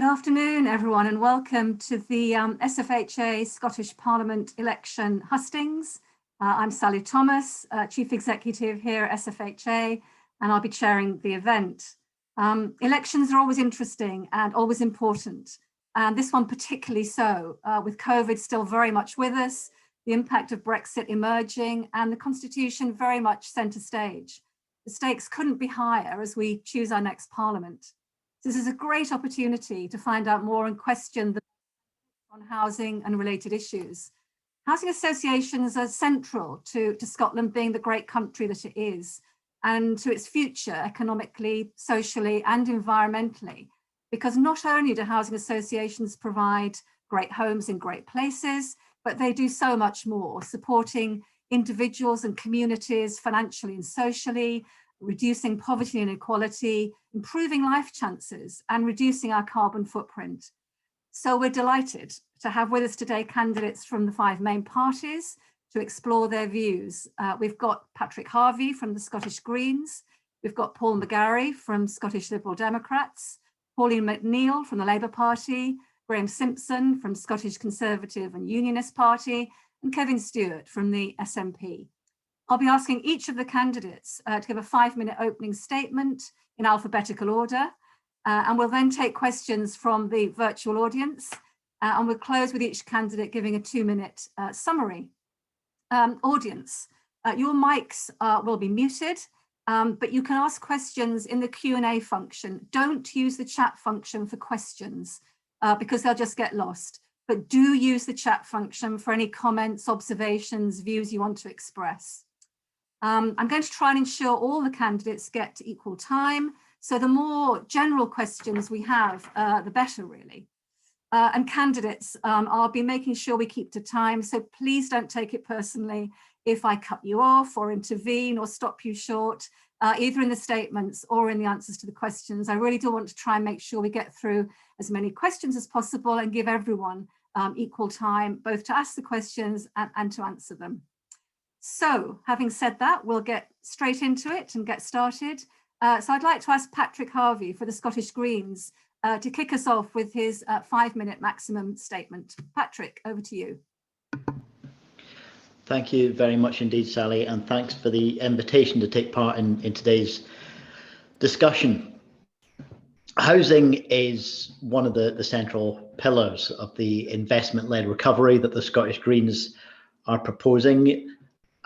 afternoon, everyone, and welcome to the SFHA Scottish Parliament election hustings. I'm Sally Thomas, Chief Executive here at SFHA, and I'll be chairing the event. Elections are always interesting and always important, and this one particularly so, with COVID still very much with us, the impact of Brexit emerging, and the Constitution very much centre stage. The stakes couldn't be higher as we choose our next Parliament. This is a great opportunity to find out more and question the on housing and related issues. Housing associations are central to Scotland being the great country that it is, and to its future economically, socially and environmentally, because not only do housing associations provide great homes in great places, but they do so much more, supporting individuals and communities financially and socially, reducing poverty and inequality, improving life chances, and reducing our carbon footprint. So we're delighted to have with us today candidates from the 5 main parties to explore their views. We've got Patrick Harvey from the Scottish Greens, we've got Paul Mcgarry from Scottish Liberal Democrats, Pauline Mcneil from the Labour Party, Graham Simpson from Scottish Conservative and Unionist Party, and Kevin Stewart from the SNP. I'll be asking each of the candidates to give a 5-minute opening statement in alphabetical order, and we'll then take questions from the virtual audience, and we'll close with each candidate giving a 2-minute summary. Audience, your mics will be muted, but you can ask questions in the Q&A function. Don't use the chat function for questions because they'll just get lost, but do use the chat function for any comments, observations, views you want to express. I'm going to try and ensure all the candidates get to equal time. So the more general questions we have, the better really. And candidates, I'll be making sure we keep to time. So please don't take it personally if I cut you off or intervene or stop you short, either in the statements or in the answers to the questions. I really do want to try and make sure we get through as many questions as possible and give everyone equal time, both to ask the questions and to answer them. So, having said that, we'll get straight into it and get started. So I'd like to ask Patrick Harvey for the Scottish Greens to kick us off with his 5-minute maximum statement. Patrick, over to you. Thank you very much indeed, Sally, and thanks for the invitation to take part in today's discussion. Housing is one of the central pillars of the investment-led recovery that the Scottish Greens are proposing.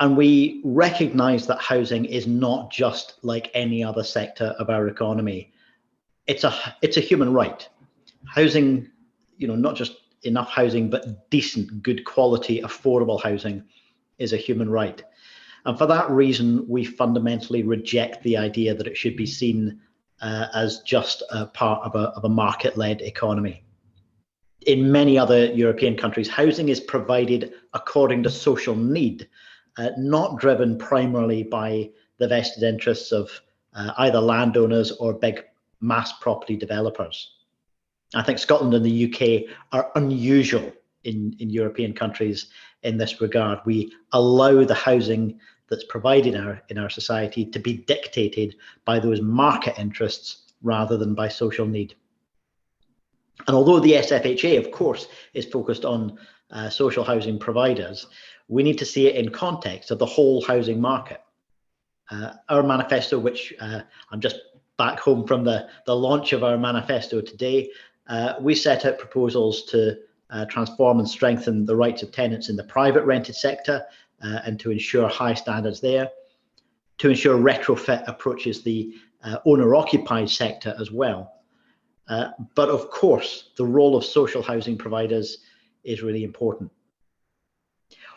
And we recognise that housing is not just like any other sector of our economy. It's a human right. Housing, not just enough housing, but decent, good quality, affordable housing is a human right. And for that reason, we fundamentally reject the idea that it should be seen as just a part of a market-led economy. In many other European countries, housing is provided according to social need, not driven primarily by the vested interests of either landowners or big mass property developers. I think Scotland and the UK are unusual in European countries in this regard. We allow the housing that's provided in our society to be dictated by those market interests rather than by social need. And although the SFHA, of course, is focused on social housing providers, we need to see it in context of the whole housing market. Our manifesto, which I'm just back home from the launch of our manifesto today, we set out proposals to transform and strengthen the rights of tenants in the private rented sector and to ensure high standards there, to ensure retrofit approaches the owner-occupied sector as well. But of course, the role of social housing providers is really important.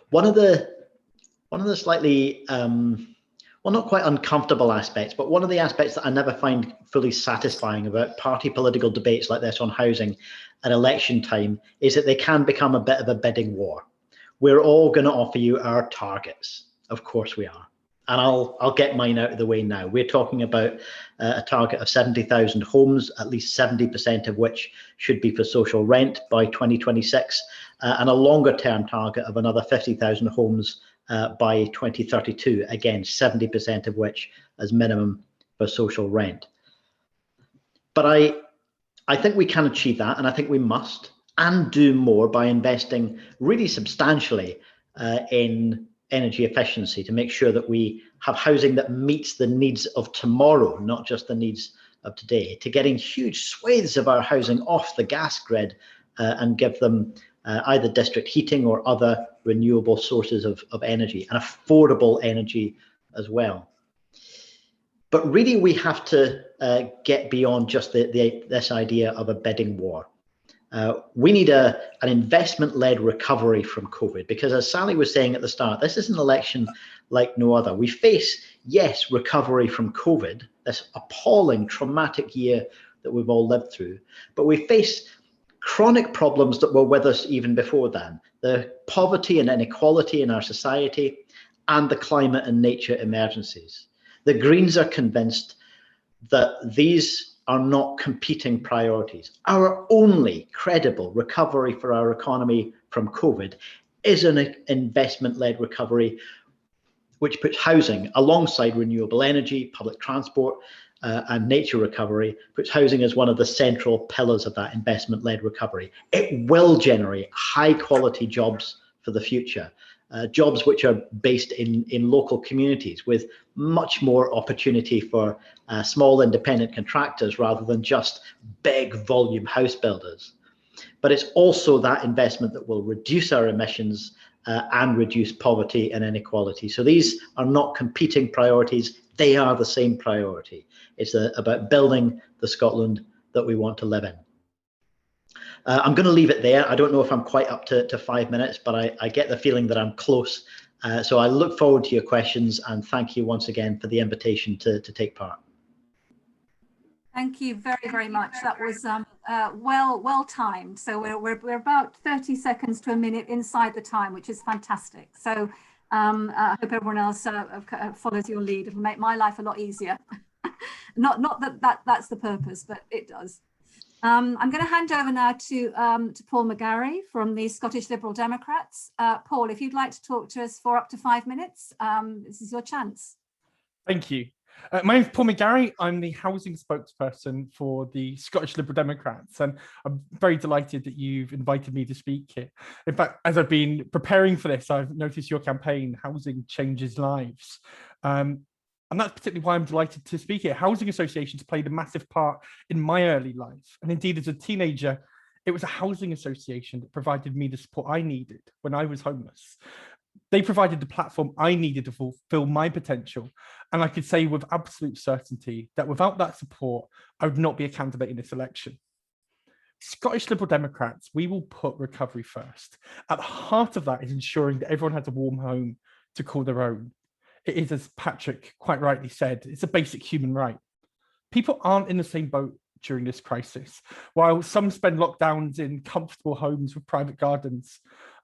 One of the slightly, well, not quite uncomfortable aspects, but one of the aspects that I never find fully satisfying about party political debates like this on housing at election time is that they can become a bit of a bidding war. We're all going to offer you our targets. Of course we are. And I'll get mine out of the way now. We're talking about a target of 70,000 homes, at least 70% of which should be for social rent by 2026, and a longer term target of another 50,000 homes by 2032, again, 70% of which as minimum for social rent. But I think we can achieve that, and I think we must and do more by investing really substantially in energy efficiency to make sure that we have housing that meets the needs of tomorrow, not just the needs of today, to getting huge swathes of our housing off the gas grid and give them either district heating or other renewable sources of energy, and affordable energy as well. But really, we have to get beyond just this idea of a bidding war. We need an investment-led recovery from COVID, because as Sally was saying at the start, this is an election like no other. We face, yes, recovery from COVID, this appalling, traumatic year that we've all lived through, but we face chronic problems that were with us even before then: the poverty and inequality in our society, and the climate and nature emergencies. The Greens are convinced that these are not competing priorities. Our only credible recovery for our economy from COVID is an investment-led recovery, which puts housing alongside renewable energy, public transport, and nature recovery, puts housing as one of the central pillars of that investment-led recovery. It will generate high-quality jobs for the future. Jobs which are based in local communities, with much more opportunity for small independent contractors rather than just big volume house builders. But it's also that investment that will reduce our emissions and reduce poverty and inequality. So these are not competing priorities, they are the same priority. It's about building the Scotland that we want to live in. I'm going to leave it there. I don't know if I'm quite up to 5 minutes, but I get the feeling that I'm close. So I look forward to your questions, and thank you once again for the invitation to take part. Thank you very, very much. That was well timed. So we're about 30 seconds to a minute inside the time, which is fantastic. So I hope everyone else follows your lead. It'll make my life a lot easier. not that's the purpose, but it does. I'm going to hand over now to Paul Mcgarry from the Scottish Liberal Democrats. Paul, if you'd like to talk to us for up to 5 minutes, this is your chance. Thank you. My name is Paul Mcgarry. I'm the housing spokesperson for the Scottish Liberal Democrats, and I'm very delighted that you've invited me to speak here. In fact, as I've been preparing for this, I've noticed your campaign, Housing Changes Lives. And that's particularly why I'm delighted to speak here. Housing associations played a massive part in my early life. And indeed, as a teenager, it was a housing association that provided me the support I needed when I was homeless. They provided the platform I needed to fulfill my potential. And I could say with absolute certainty that without that support, I would not be a candidate in this election. Scottish Liberal Democrats, we will put recovery first. At the heart of that is ensuring that everyone has a warm home to call their own. It is, as Patrick quite rightly said, it's a basic human right. People aren't in the same boat during this crisis. While some spend lockdowns in comfortable homes with private gardens,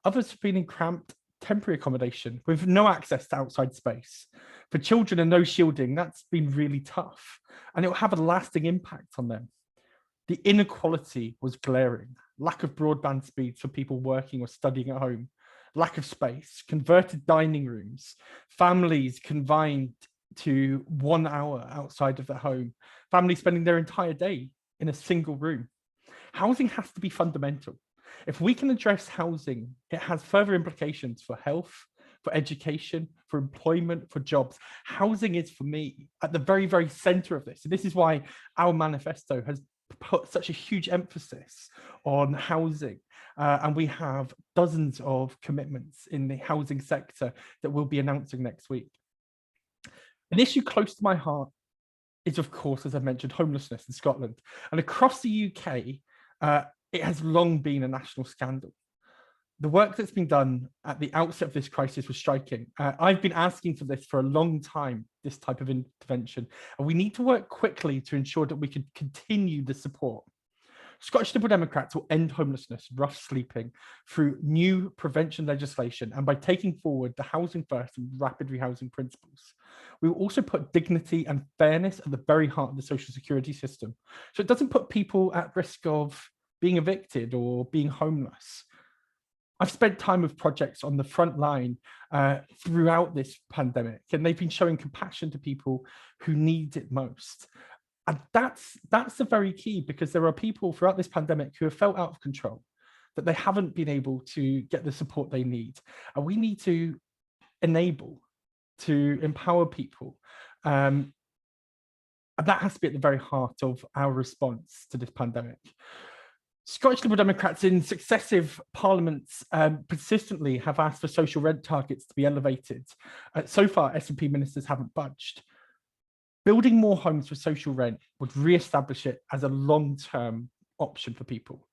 others have been in cramped temporary accommodation with no access to outside space. For children and no shielding, that's been really tough, and it will have a lasting impact on them. The inequality was glaring. Lack of broadband speeds for people working or studying at home, lack of space, converted dining rooms, families confined to 1 hour outside of their home, families spending their entire day in a single room. Housing has to be fundamental. If we can address housing, it has further implications for health, for education, for employment, for jobs. Housing is, for me, at the very, very center of this. And this is why our manifesto has put such a huge emphasis on housing. And we have dozens of commitments in the housing sector that we'll be announcing next week. An issue close to my heart is, of course, as I mentioned, homelessness in Scotland. And across the UK, it has long been a national scandal. The work that's been done at the outset of this crisis was striking. I've been asking for this for a long time, this type of intervention, and we need to work quickly to ensure that we can continue the support. Scottish Liberal Democrats will end homelessness, rough sleeping, through new prevention legislation and by taking forward the Housing First and rapid rehousing principles. We will also put dignity and fairness at the very heart of the social security system, so it doesn't put people at risk of being evicted or being homeless. I've spent time with projects on the front line throughout this pandemic, and they've been showing compassion to people who need it most. And that's the very key, because there are people throughout this pandemic who have felt out of control, that they haven't been able to get the support they need. And we need to enable, to empower people. And that has to be at the very heart of our response to this pandemic. Scottish Liberal Democrats in successive parliaments persistently have asked for social rent targets to be elevated. So far, SNP ministers haven't budged. Building more homes for social rent would re-establish it as a long-term option for people.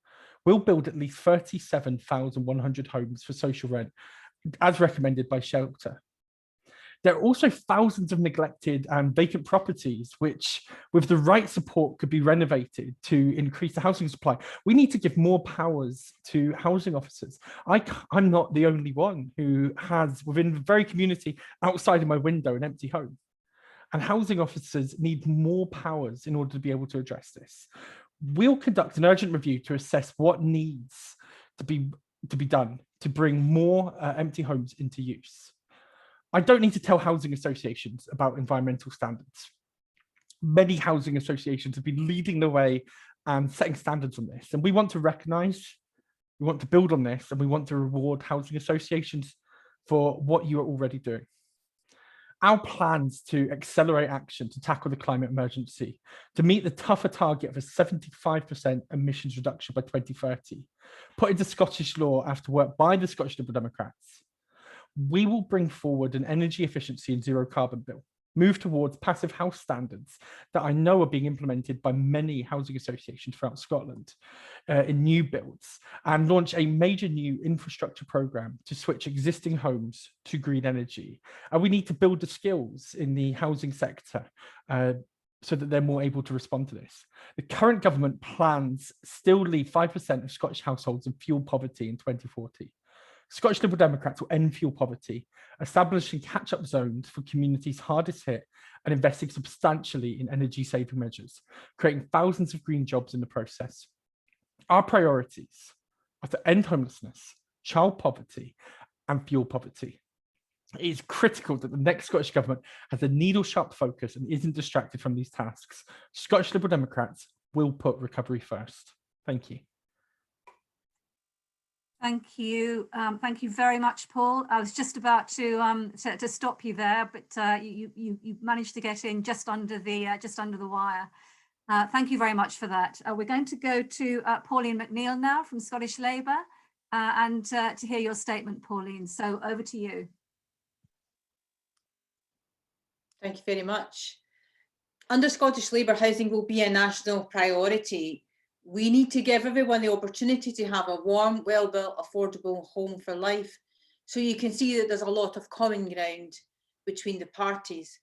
We'll build at least 37,100 homes for social rent, as recommended by Shelter. There are also thousands of neglected and vacant properties, which with the right support could be renovated to increase the housing supply. We need to give more powers to housing officers. I'm not the only one who has, within the very community outside of my window, an empty home. And housing officers need more powers in order to be able to address this. We'll conduct an urgent review to assess what needs to be done to bring more empty homes into use. I don't need to tell housing associations about environmental standards. Many housing associations have been leading the way and setting standards on this. And we want to recognise, we want to build on this, and we want to reward housing associations for what you are already doing. Our plans to accelerate action to tackle the climate emergency, to meet the tougher target of a 75% emissions reduction by 2030, put into Scottish law after work by the Scottish Liberal Democrats. We will bring forward an energy efficiency and zero carbon bill, move towards passive house standards that I know are being implemented by many housing associations throughout Scotland in new builds, and launch a major new infrastructure programme to switch existing homes to green energy. And we need to build the skills in the housing sector so that they're more able to respond to this. The current government plans still leave 5% of Scottish households in fuel poverty in 2040. Scottish Liberal Democrats will end fuel poverty, establishing catch-up zones for communities hardest hit, and investing substantially in energy-saving measures, creating thousands of green jobs in the process. Our priorities are to end homelessness, child poverty, and fuel poverty. It is critical that the next Scottish Government has a needle-sharp focus and isn't distracted from these tasks. Scottish Liberal Democrats will put recovery first. Thank you. Thank you. Thank you very much, Paul. I was just about to stop you there, but you managed to get in just under the wire. Thank you very much for that. We're going to go to Pauline Mcneil now from Scottish Labour, and to hear your statement, Pauline. So over to you. Thank you very much. Under Scottish Labour, housing will be a national priority. We need to give everyone the opportunity to have a warm, well-built, affordable home for life. So you can see that there's a lot of common ground between the parties.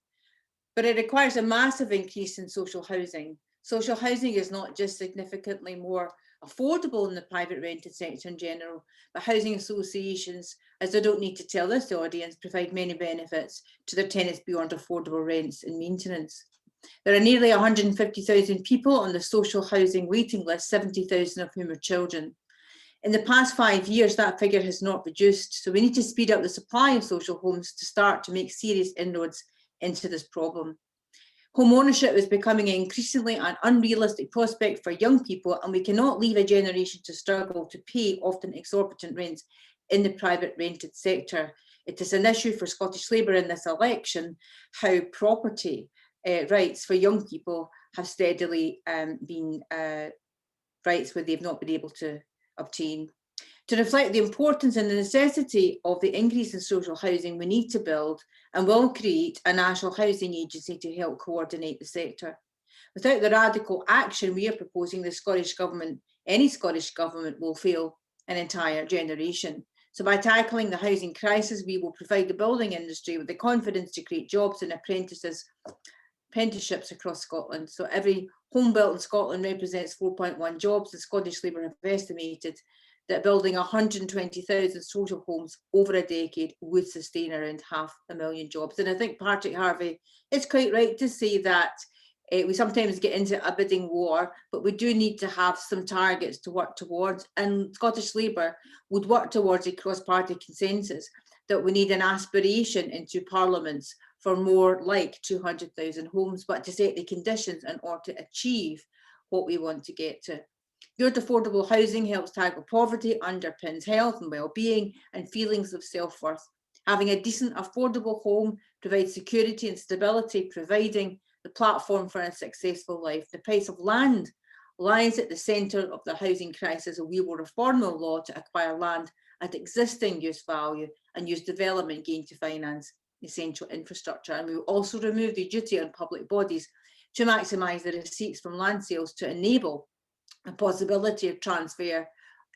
But it requires a massive increase in social housing. Social housing is not just significantly more affordable in the private rented sector in general, but housing associations, as I don't need to tell this audience, provide many benefits to their tenants beyond affordable rents and maintenance. There are nearly 150,000 people on the social housing waiting list, 70,000 of whom are children. In the past 5 years, that figure has not reduced, so we need to speed up the supply of social homes to start to make serious inroads into this problem. Home ownership is becoming increasingly an unrealistic prospect for young people, and we cannot leave a generation to struggle to pay often exorbitant rents in the private rented sector. It is an issue for Scottish Labour in this election how property rights for young people have steadily been rights where they've not been able to obtain. To reflect the importance and the necessity of the increase in social housing, we need to build and will create a national housing agency to help coordinate the sector. Without the radical action we are proposing, the Scottish Government, any Scottish Government, will fail an entire generation. So by tackling the housing crisis, we will provide the building industry with the confidence to create jobs and apprenticeships across Scotland. So every home built in Scotland represents 4.1 jobs. The Scottish Labour have estimated that building 120,000 social homes over a decade would sustain around 500,000 jobs. And I think Patrick Harvey is quite right to say that we sometimes get into a bidding war, but we do need to have some targets to work towards. And Scottish Labour would work towards a cross-party consensus that we need an aspiration into parliaments for more like 200,000 homes, but to set the conditions in order to achieve what we want to get to. Good affordable housing helps tackle poverty, underpins health and well-being and feelings of self-worth. Having a decent, affordable home provides security and stability, providing the platform for a successful life. The price of land lies at the centre of the housing crisis, and we will reform the law to acquire land at existing use value and use development gain to finance essential infrastructure. And we will also remove the duty on public bodies to maximise the receipts from land sales to enable a possibility of transfer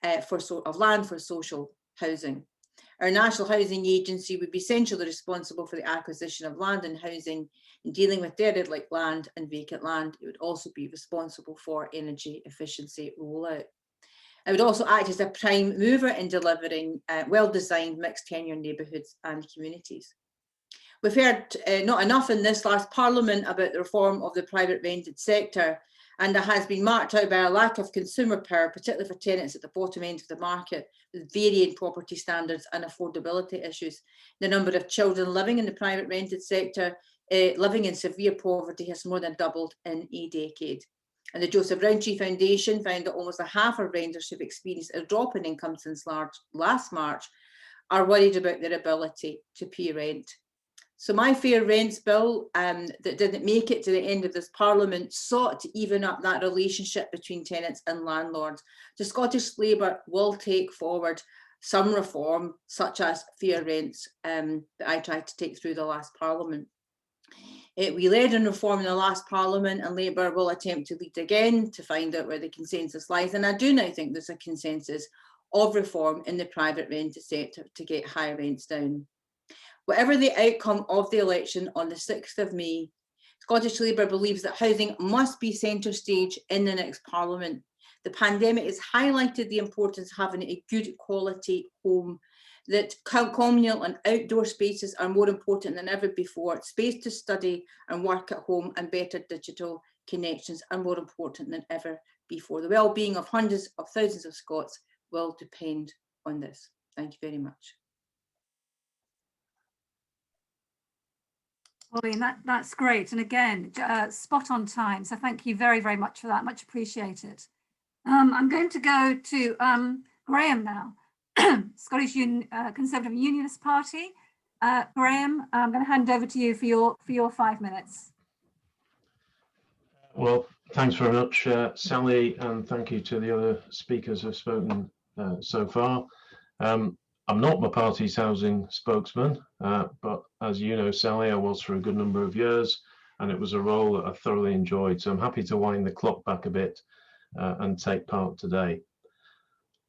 of land for social housing. Our National Housing Agency would be centrally responsible for the acquisition of land and housing in dealing with derelict land and vacant land. It would also be responsible for energy efficiency rollout. It would also act as a prime mover in delivering well-designed mixed tenure neighbourhoods and communities. We've heard not enough in this last Parliament about the reform of the private rented sector, and it has been marked out by a lack of consumer power, particularly for tenants at the bottom end of the market, with varying property standards and affordability issues. The number of children living in the private rented sector, living in severe poverty, has more than doubled in a decade. And the Joseph Rowntree Foundation found that almost a half of renters who've experienced a drop in income since last March are worried about their ability to pay rent. So my Fair Rents bill that didn't make it to the end of this Parliament sought to even up that relationship between tenants and landlords. The Scottish Labour will take forward some reform, such as fair rents, that I tried to take through the last Parliament. We led in reform in the last Parliament, and Labour will attempt to lead again to find out where the consensus lies. And I do now think there's a consensus of reform in the private rented sector to get high rents down. Whatever the outcome of the election on the 6th of May, Scottish Labour believes that housing must be centre stage in the next Parliament. The pandemic has highlighted the importance of having a good quality home, that communal and outdoor spaces are more important than ever before. Space to study and work at home and better digital connections are more important than ever before. The well-being of hundreds of thousands of Scots will depend on this. Thank you very much. Pauline, that's great. And again, spot on time. So thank you very, very much for that. Much appreciated. I'm going to go to Graham now, Scottish Conservative Unionist Party. Graham, I'm going to hand over to you for your 5 minutes. Well, thanks very much, Sally, and thank you to the other speakers who have spoken so far. I'm not my party's housing spokesman, but as you know, Sally, I was for a good number of years, and it was a role that I thoroughly enjoyed. So I'm happy to wind the clock back a bit and take part today.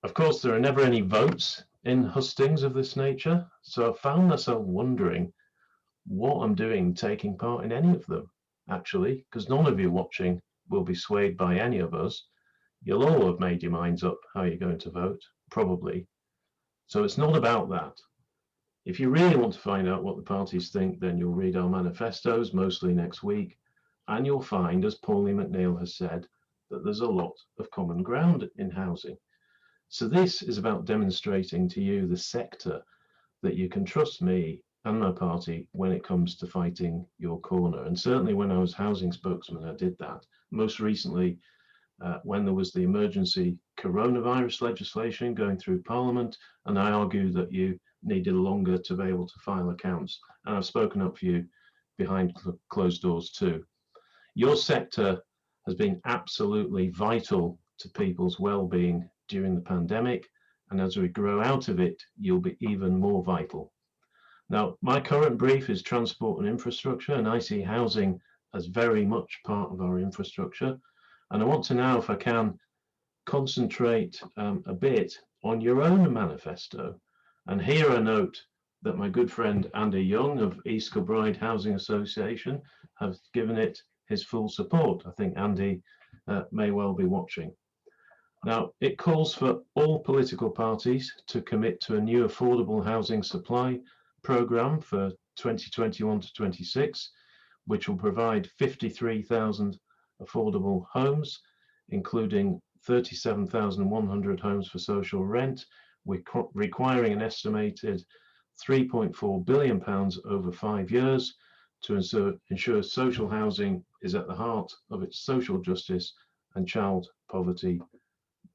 Of course, there are never any votes in hustings of this nature, so I found myself wondering what I'm doing taking part in any of them, actually, because none of you watching will be swayed by any of us. You'll all have made your minds up how you're going to vote, probably. So it's not about that. If you really want to find out what the parties think, then you'll read our manifestos, mostly next week, and you'll find, as Pauline Mcneil has said, that there's a lot of common ground in housing. So this is about demonstrating to you, the sector, that you can trust me and my party when it comes to fighting your corner. And certainly when I was housing spokesman, I did that. Most recently, when there was the emergency coronavirus legislation going through Parliament, and I argued that you needed longer to be able to file accounts. And I've spoken up for you behind closed doors too. Your sector has been absolutely vital to people's well-being during the pandemic, and as we grow out of it, you'll be even more vital. Now, my current brief is transport and infrastructure, and I see housing as very much part of our infrastructure. And I want to now, if I can, concentrate a bit on your own manifesto. And here I note that my good friend Andy Young of East Kilbride Housing Association has given it his full support. I think Andy may well be watching. Now, it calls for all political parties to commit to a new affordable housing supply programme for 2021 to 26, which will provide 53,000 affordable homes, including 37,100 homes for social rent, requiring an estimated £3.4 billion over 5 years to ensure social housing is at the heart of its social justice and child poverty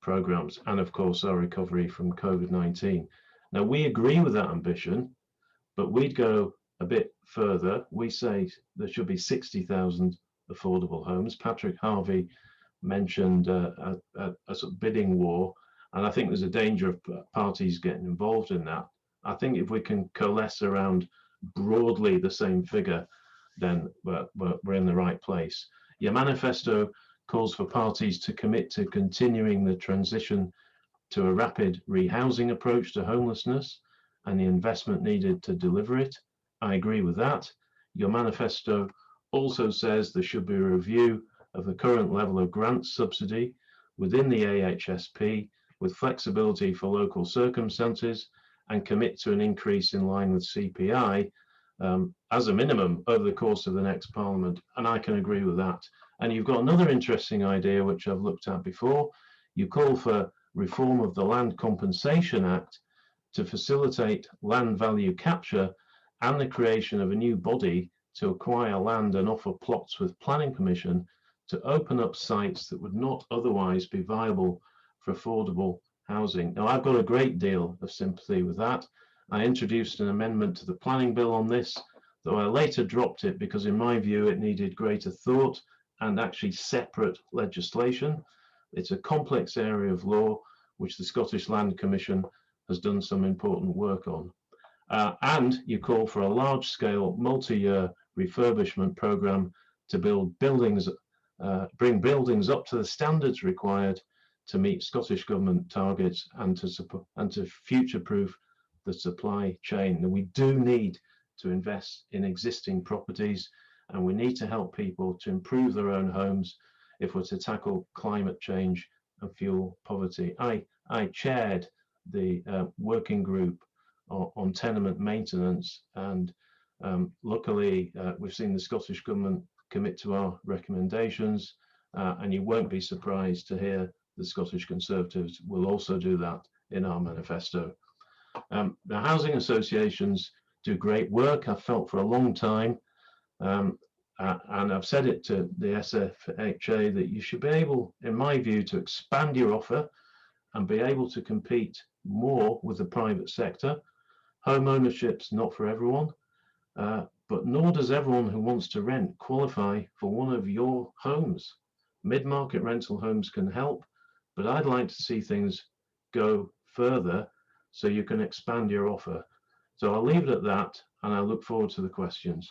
programs, and of course our recovery from COVID-19. Now, we agree with that ambition, but we'd go a bit further. We say there should be 60,000 affordable homes. Patrick Harvey mentioned a sort of bidding war, and I think there's a danger of parties getting involved in that. I think if we can coalesce around broadly the same figure, then we're in the right place. Your manifesto calls for parties to commit to continuing the transition to a rapid rehousing approach to homelessness and the investment needed to deliver it. I agree with that. Your manifesto also says there should be a review of the current level of grant subsidy within the AHSP with flexibility for local circumstances, and commit to an increase in line with CPI as a minimum over the course of the next Parliament. And I can agree with that. And you've got another interesting idea, which I've looked at before. You call for reform of the Land Compensation Act to facilitate land value capture and the creation of a new body to acquire land and offer plots with planning permission to open up sites that would not otherwise be viable for affordable housing. Now, I've got a great deal of sympathy with that. I introduced an amendment to the planning bill on this, though I later dropped it because in my view it needed greater thought and actually separate legislation. It's a complex area of law which the Scottish Land Commission has done some important work on. And you call for a large-scale multi-year refurbishment programme to build buildings, bring buildings up to the standards required to meet Scottish Government targets and to future-proof the supply chain. And we do need to invest in existing properties, and we need to help people to improve their own homes if we're to tackle climate change and fuel poverty. I chaired the working group on tenement maintenance, and luckily we've seen the Scottish Government commit to our recommendations, and you won't be surprised to hear the Scottish Conservatives will also do that in our manifesto. The housing associations do great work. I've felt for a long time, and I've said it to the SFHA, that you should be able, in my view, to expand your offer and be able to compete more with the private sector. Home ownership's not for everyone, but nor does everyone who wants to rent qualify for one of your homes. Mid-market rental homes can help, but I'd like to see things go further so you can expand your offer. So I'll leave it at that, and I look forward to the questions.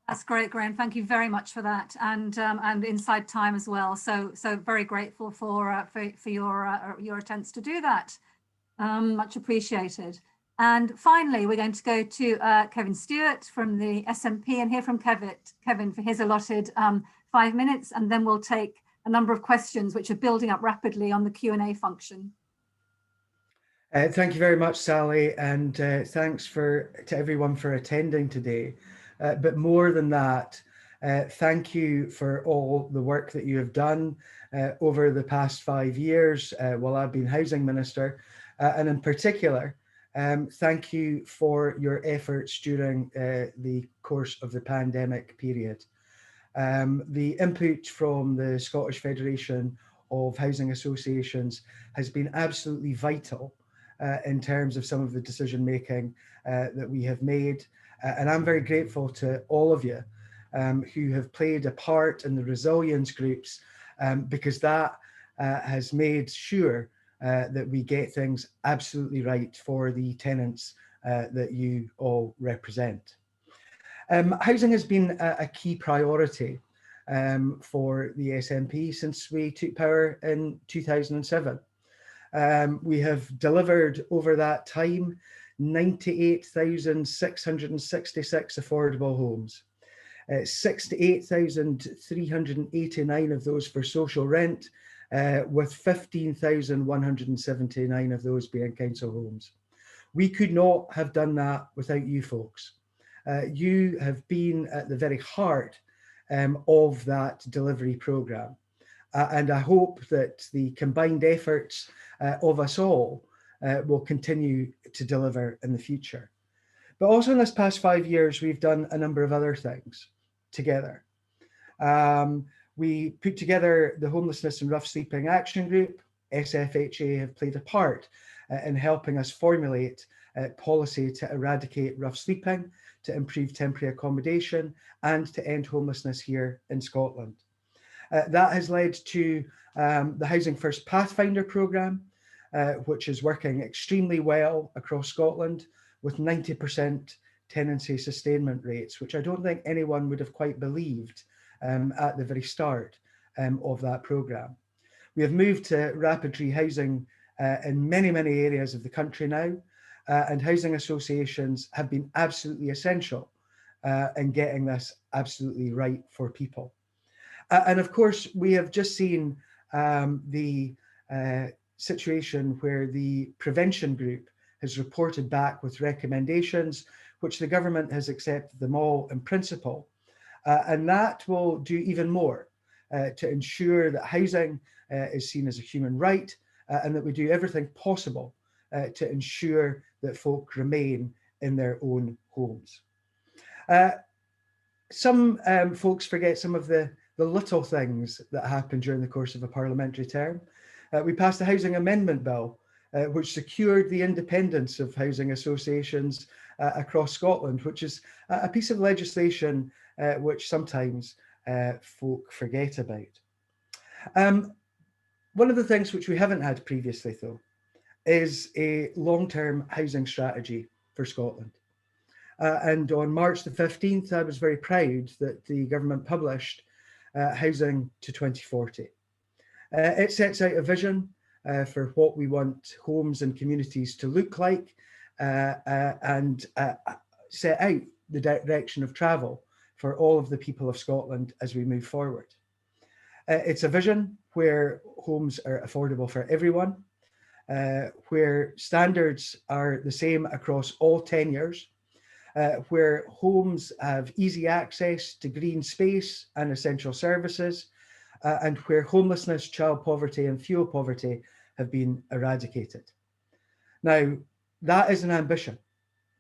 That's great, Graham. Thank you very much for that, and inside time as well. So very grateful for your attempts to do that. Much appreciated. And finally, we're going to go to Kevin Stewart from the SNP and hear from Kevin for his allotted 5 minutes, and then we'll take a number of questions which are building up rapidly on the Q&A function. Thank you very much, Sally, and thanks to everyone for attending today. But more than that, thank you for all the work that you have done over the past 5 years while I've been Housing Minister, and in particular, thank you for your efforts during the course of the pandemic period. The input from the Scottish Federation of Housing Associations has been absolutely vital in terms of some of the decision making that we have made. And I'm very grateful to all of you who have played a part in the resilience groups, because that has made sure that we get things absolutely right for the tenants that you all represent. Housing has been a key priority for the SNP since we took power in 2007. We have delivered over that time 98,666 affordable homes, 68,389 of those for social rent, with 15,179 of those being council homes. We could not have done that without you folks. You have been at the very heart of that delivery programme. And I hope that the combined efforts of us all will continue to deliver in the future. But also in this past 5 years, we've done a number of other things together. We put together the Homelessness and Rough Sleeping Action Group. SFHA have played a part in helping us formulate policy to eradicate rough sleeping, to improve temporary accommodation, and to end homelessness here in Scotland. That has led to the Housing First Pathfinder programme, which is working extremely well across Scotland with 90% tenancy sustainment rates, which I don't think anyone would have quite believed at the very start of that programme. We have moved to rapid rehousing in many, many areas of the country now, and housing associations have been absolutely essential in getting this absolutely right for people. And of course, we have just seen the situation where the prevention group has reported back with recommendations, which the government has accepted them all in principle. And that will do even more to ensure that housing is seen as a human right, and that we do everything possible to ensure that folk remain in their own homes. Some folks forget some of the little things that happen during the course of a parliamentary term. We passed the Housing Amendment Bill, which secured the independence of housing associations across Scotland, which is a piece of legislation which sometimes folk forget about. One of the things which we haven't had previously, though, is a long-term housing strategy for Scotland. And on March the 15th, I was very proud that the government published Housing to 2040. It sets out a vision for what we want homes and communities to look like, and set out the direction of travel for all of the people of Scotland as we move forward. It's a vision where homes are affordable for everyone, where standards are the same across all tenures, where homes have easy access to green space and essential services, and where homelessness, child poverty, and fuel poverty have been eradicated. Now, that is an ambition,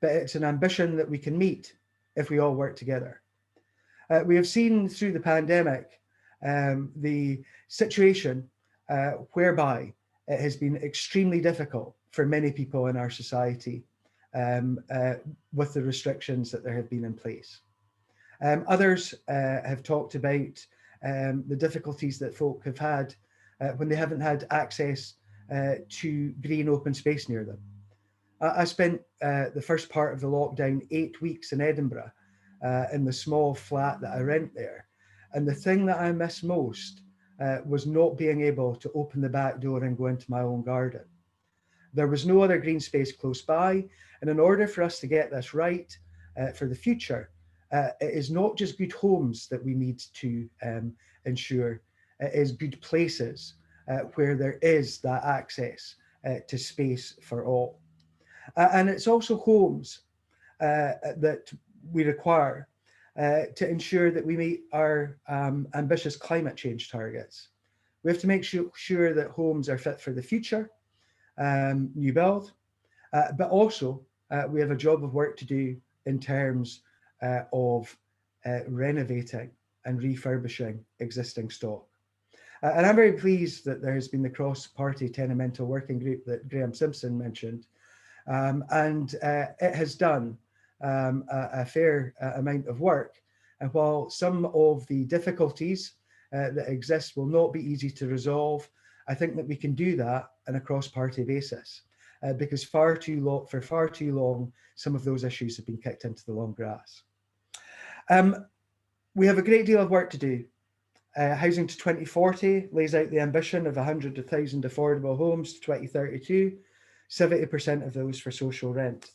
but it's an ambition that we can meet if we all work together. We have seen through the pandemic the situation whereby it has been extremely difficult for many people in our society with the restrictions that there have been in place. Others have talked about the difficulties that folk have had when they haven't had access to green open space near them. I spent the first part of the lockdown 8 weeks in Edinburgh in the small flat that I rent there. And the thing that I miss most was not being able to open the back door and go into my own garden. There was no other green space close by. And in order for us to get this right for the future, it is not just good homes that we need to ensure, it is good places where there is that access to space for all. And it's also homes that we require to ensure that we meet our ambitious climate change targets. We have to make sure that homes are fit for the future, new build, but also we have a job of work to do in terms of renovating and refurbishing existing stock. And I'm very pleased that there has been the cross-party tenemental working group that Graham Simpson mentioned, and it has done a fair amount of work. And while some of the difficulties that exist will not be easy to resolve, I think that we can do that on a cross-party basis, because for far too long, some of those issues have been kicked into the long grass. We have a great deal of work to do. Housing to 2040 lays out the ambition of 100,000 affordable homes to 2032, 70% of those for social rent.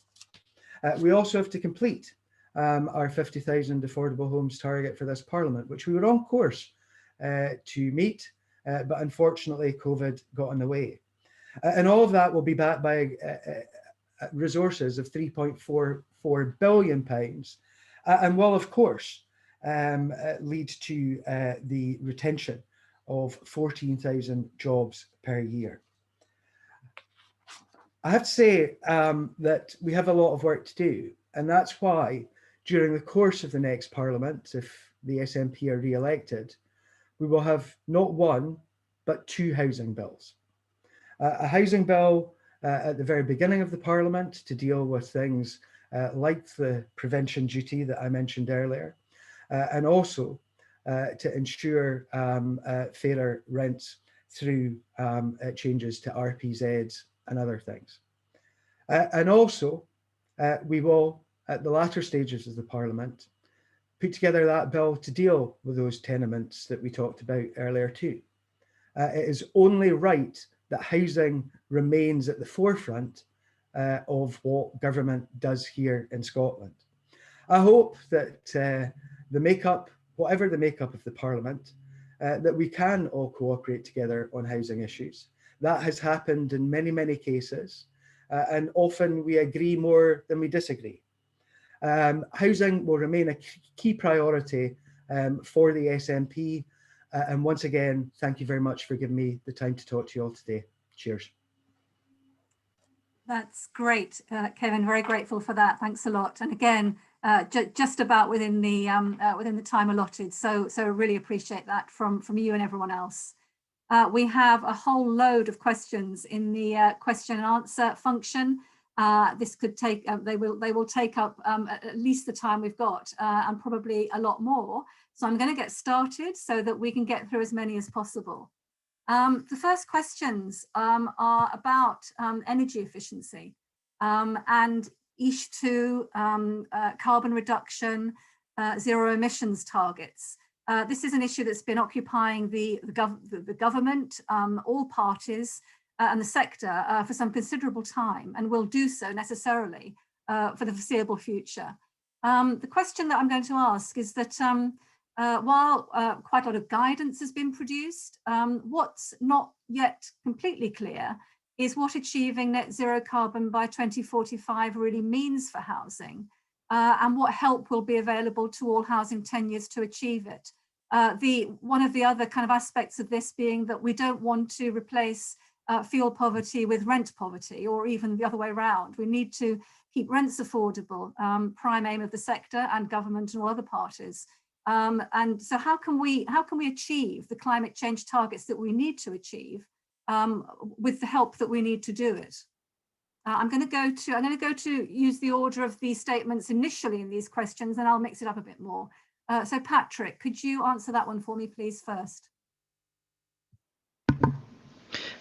We also have to complete our 50,000 affordable homes target for this Parliament, which we were on course to meet, but unfortunately COVID got in the way. And all of that will be backed by resources of £3.44 billion, and will of course lead to the retention of 14,000 jobs per year. I have to say that we have a lot of work to do, And that's why during the course of the next Parliament, if the SNP are re-elected, we will have not one, but 2 housing bills. A housing bill at the very beginning of the Parliament to deal with things like the prevention duty that I mentioned earlier, and also to ensure fairer rents through changes to RPZs and other things. And also, we will, at the latter stages of the Parliament, put together that bill to deal with those tenements that we talked about earlier too. It is only right that housing remains at the forefront of what government does here in Scotland. I hope that the makeup, whatever the makeup of the Parliament, that we can all cooperate together on housing issues. That has happened in many, many cases, and often we agree more than we disagree. Housing will remain a key priority for the SNP. And once again, thank you very much for giving me the time to talk to you all today. Cheers. That's great, Kevin. Very grateful for that. Thanks a lot. And again, just about within the time allotted. So really appreciate that from you and everyone else. We have a whole load of questions in the question and answer function. This could take, they will take up at least the time we've got and probably a lot more. So I'm going to get started so that we can get through as many as possible. The first questions are about energy efficiency and ESH2 carbon reduction, zero emissions targets. This is an issue that's been occupying the government, all parties, and the sector for some considerable time, and will do so necessarily for the foreseeable future. The question that I'm going to ask is that while quite a lot of guidance has been produced, what's not yet completely clear is what achieving net zero carbon by 2045 really means for housing, and what help will be available to all housing tenures to achieve it. One of the other kind of aspects of this being that we don't want to replace fuel poverty with rent poverty, or even the other way around. We need to keep rents affordable, prime aim of the sector and government and all other parties. And so how can we achieve the climate change targets that we need to achieve with the help that we need to do it? I'm going to go to use the order of these statements initially in these questions, and I'll mix it up a bit more. So Patrick, could you answer that one for me, please, first?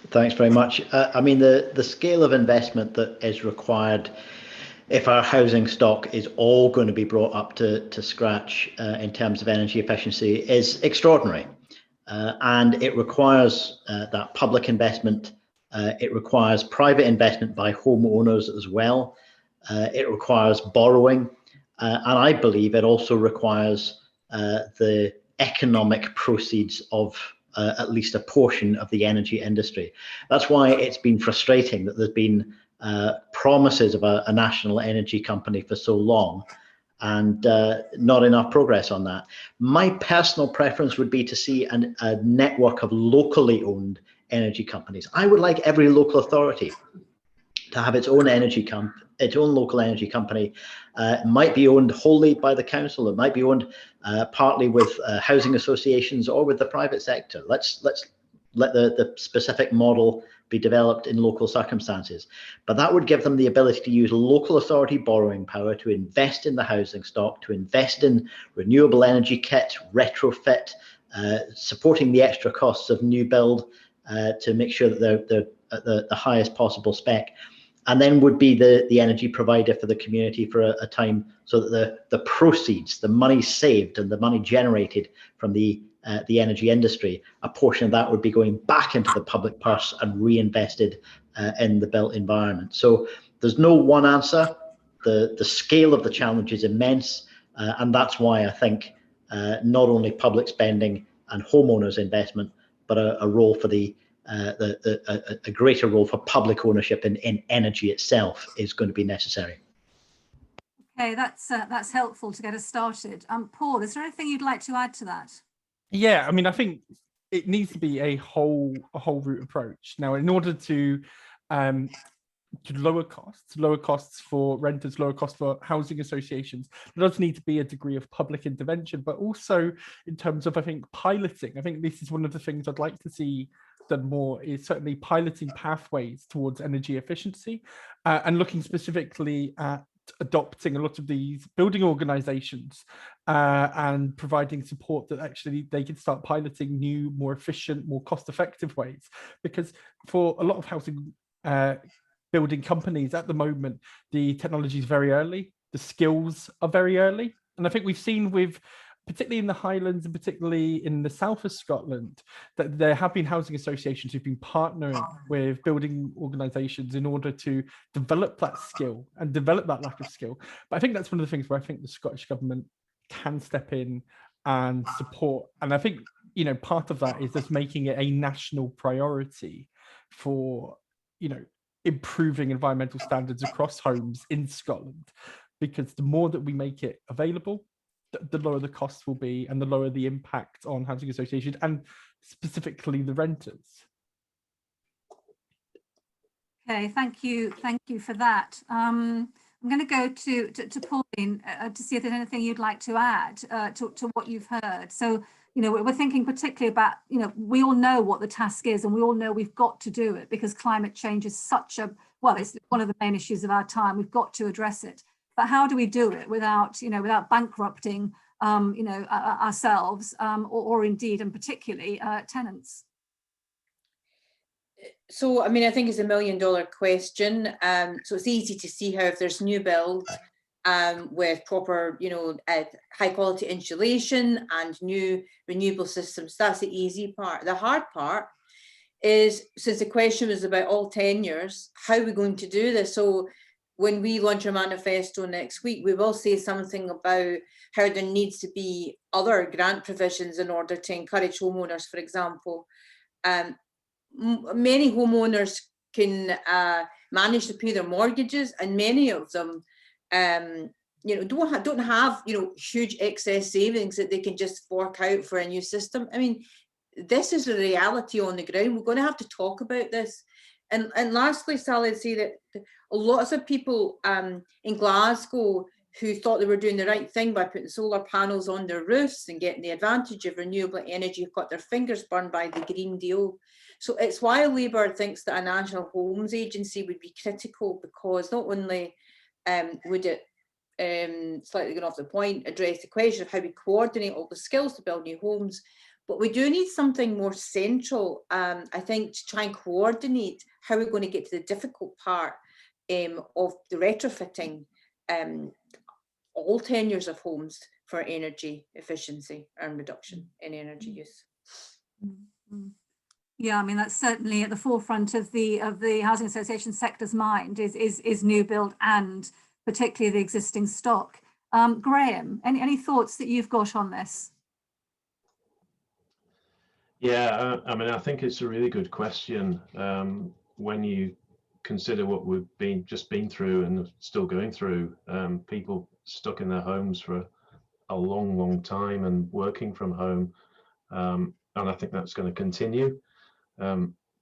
Thanks very much. I mean, the scale of investment that is required if our housing stock is all going to be brought up to scratch in terms of energy efficiency is extraordinary. And it requires that public investment. It requires private investment by homeowners as well. It requires borrowing. And I believe it also requires the economic proceeds of at least a portion of the energy industry. That's why it's been frustrating that there's been promises of a national energy company for so long and not enough progress on that. My personal preference would be to see a network of locally owned energy companies. I would like every local authority to have its own local energy company. It might be owned wholly by the council. It might be owned partly with housing associations or with the private sector. Let's let the specific model be developed in local circumstances. But that would give them the ability to use local authority borrowing power to invest in the housing stock, to invest in renewable energy kit, retrofit, supporting the extra costs of new build to make sure that they're at the highest possible spec, and then would be the energy provider for the community for a time, so that the proceeds, the money saved and the money generated from the energy industry, a portion of that would be going back into the public purse and reinvested in the built environment. So there's no one answer. The scale of the challenge is immense, and that's why I think not only public spending and homeowners investment, but a role for a greater role for public ownership in energy itself is going to be necessary. Okay, that's helpful to get us started. Paul, is there anything you'd like to add to that? Yeah, I mean, I think it needs to be a whole root approach. Now, in order to to lower costs for renters, lower costs for housing associations. There does need to be a degree of public intervention, but also in terms of, I think, piloting. I think this is one of the things I'd like to see done more, is certainly piloting pathways towards energy efficiency, and looking specifically at adopting a lot of these building organizations and providing support that actually they can start piloting new, more efficient, more cost-effective ways. Because for a lot of housing building companies at the moment, the technology is very early, the skills are very early. And I think we've seen with, particularly in the Highlands and particularly in the south of Scotland, that there have been housing associations who've been partnering with building organisations in order to develop that skill and develop that lack of skill. But I think that's one of the things where I think the Scottish Government can step in and support. And I think, you know, part of that is just making it a national priority for, you know, improving environmental standards across homes in Scotland, because the more that we make it available, the lower the costs will be and the lower the impact on housing associations and specifically the renters. Okay, thank you for that. I'm going to go to Pauline to see if there's anything you'd like to add to what you've heard. So, you know, we're thinking particularly about, you know, we all know what the task is and we all know we've got to do it because climate change is such a, well, it's one of the main issues of our time. We've got to address it. But how do we do it without, you know, without bankrupting, you know, ourselves or indeed and particularly tenants? So, I mean, I think it's $1 million question. So it's easy to see how if there's new build with proper, you know, high quality insulation and new renewable systems, that's the easy part. The hard part is, since the question was about all tenures, how are we going to do this? So when we launch our manifesto next week, we will say something about how there needs to be other grant provisions in order to encourage homeowners, for example. Many homeowners can manage to pay their mortgages, and many of them, you know, don't have, you know, huge excess savings that they can just fork out for a new system. I mean, this is a reality on the ground. We're going to have to talk about this. And lastly, Sally, I'd say that lots of people in Glasgow who thought they were doing the right thing by putting solar panels on their roofs and getting the advantage of renewable energy have got their fingers burned by the Green Deal. So it's why Labour thinks that a national homes agency would be critical, because not only would it, slightly going off the point, address the question of how we coordinate all the skills to build new homes, but we do need something more central, I think, to try and coordinate how we're going to get to the difficult part of the retrofitting all tenures of homes for energy efficiency and reduction in energy use. Yeah, I mean, that's certainly at the forefront of the housing association sector's mind is new build and particularly the existing stock. Graham, any thoughts that you've got on this? Yeah, I mean, I think it's a really good question when you consider what we've just been through and still going through. People stuck in their homes for a long time and working from home, and I think that's going to continue.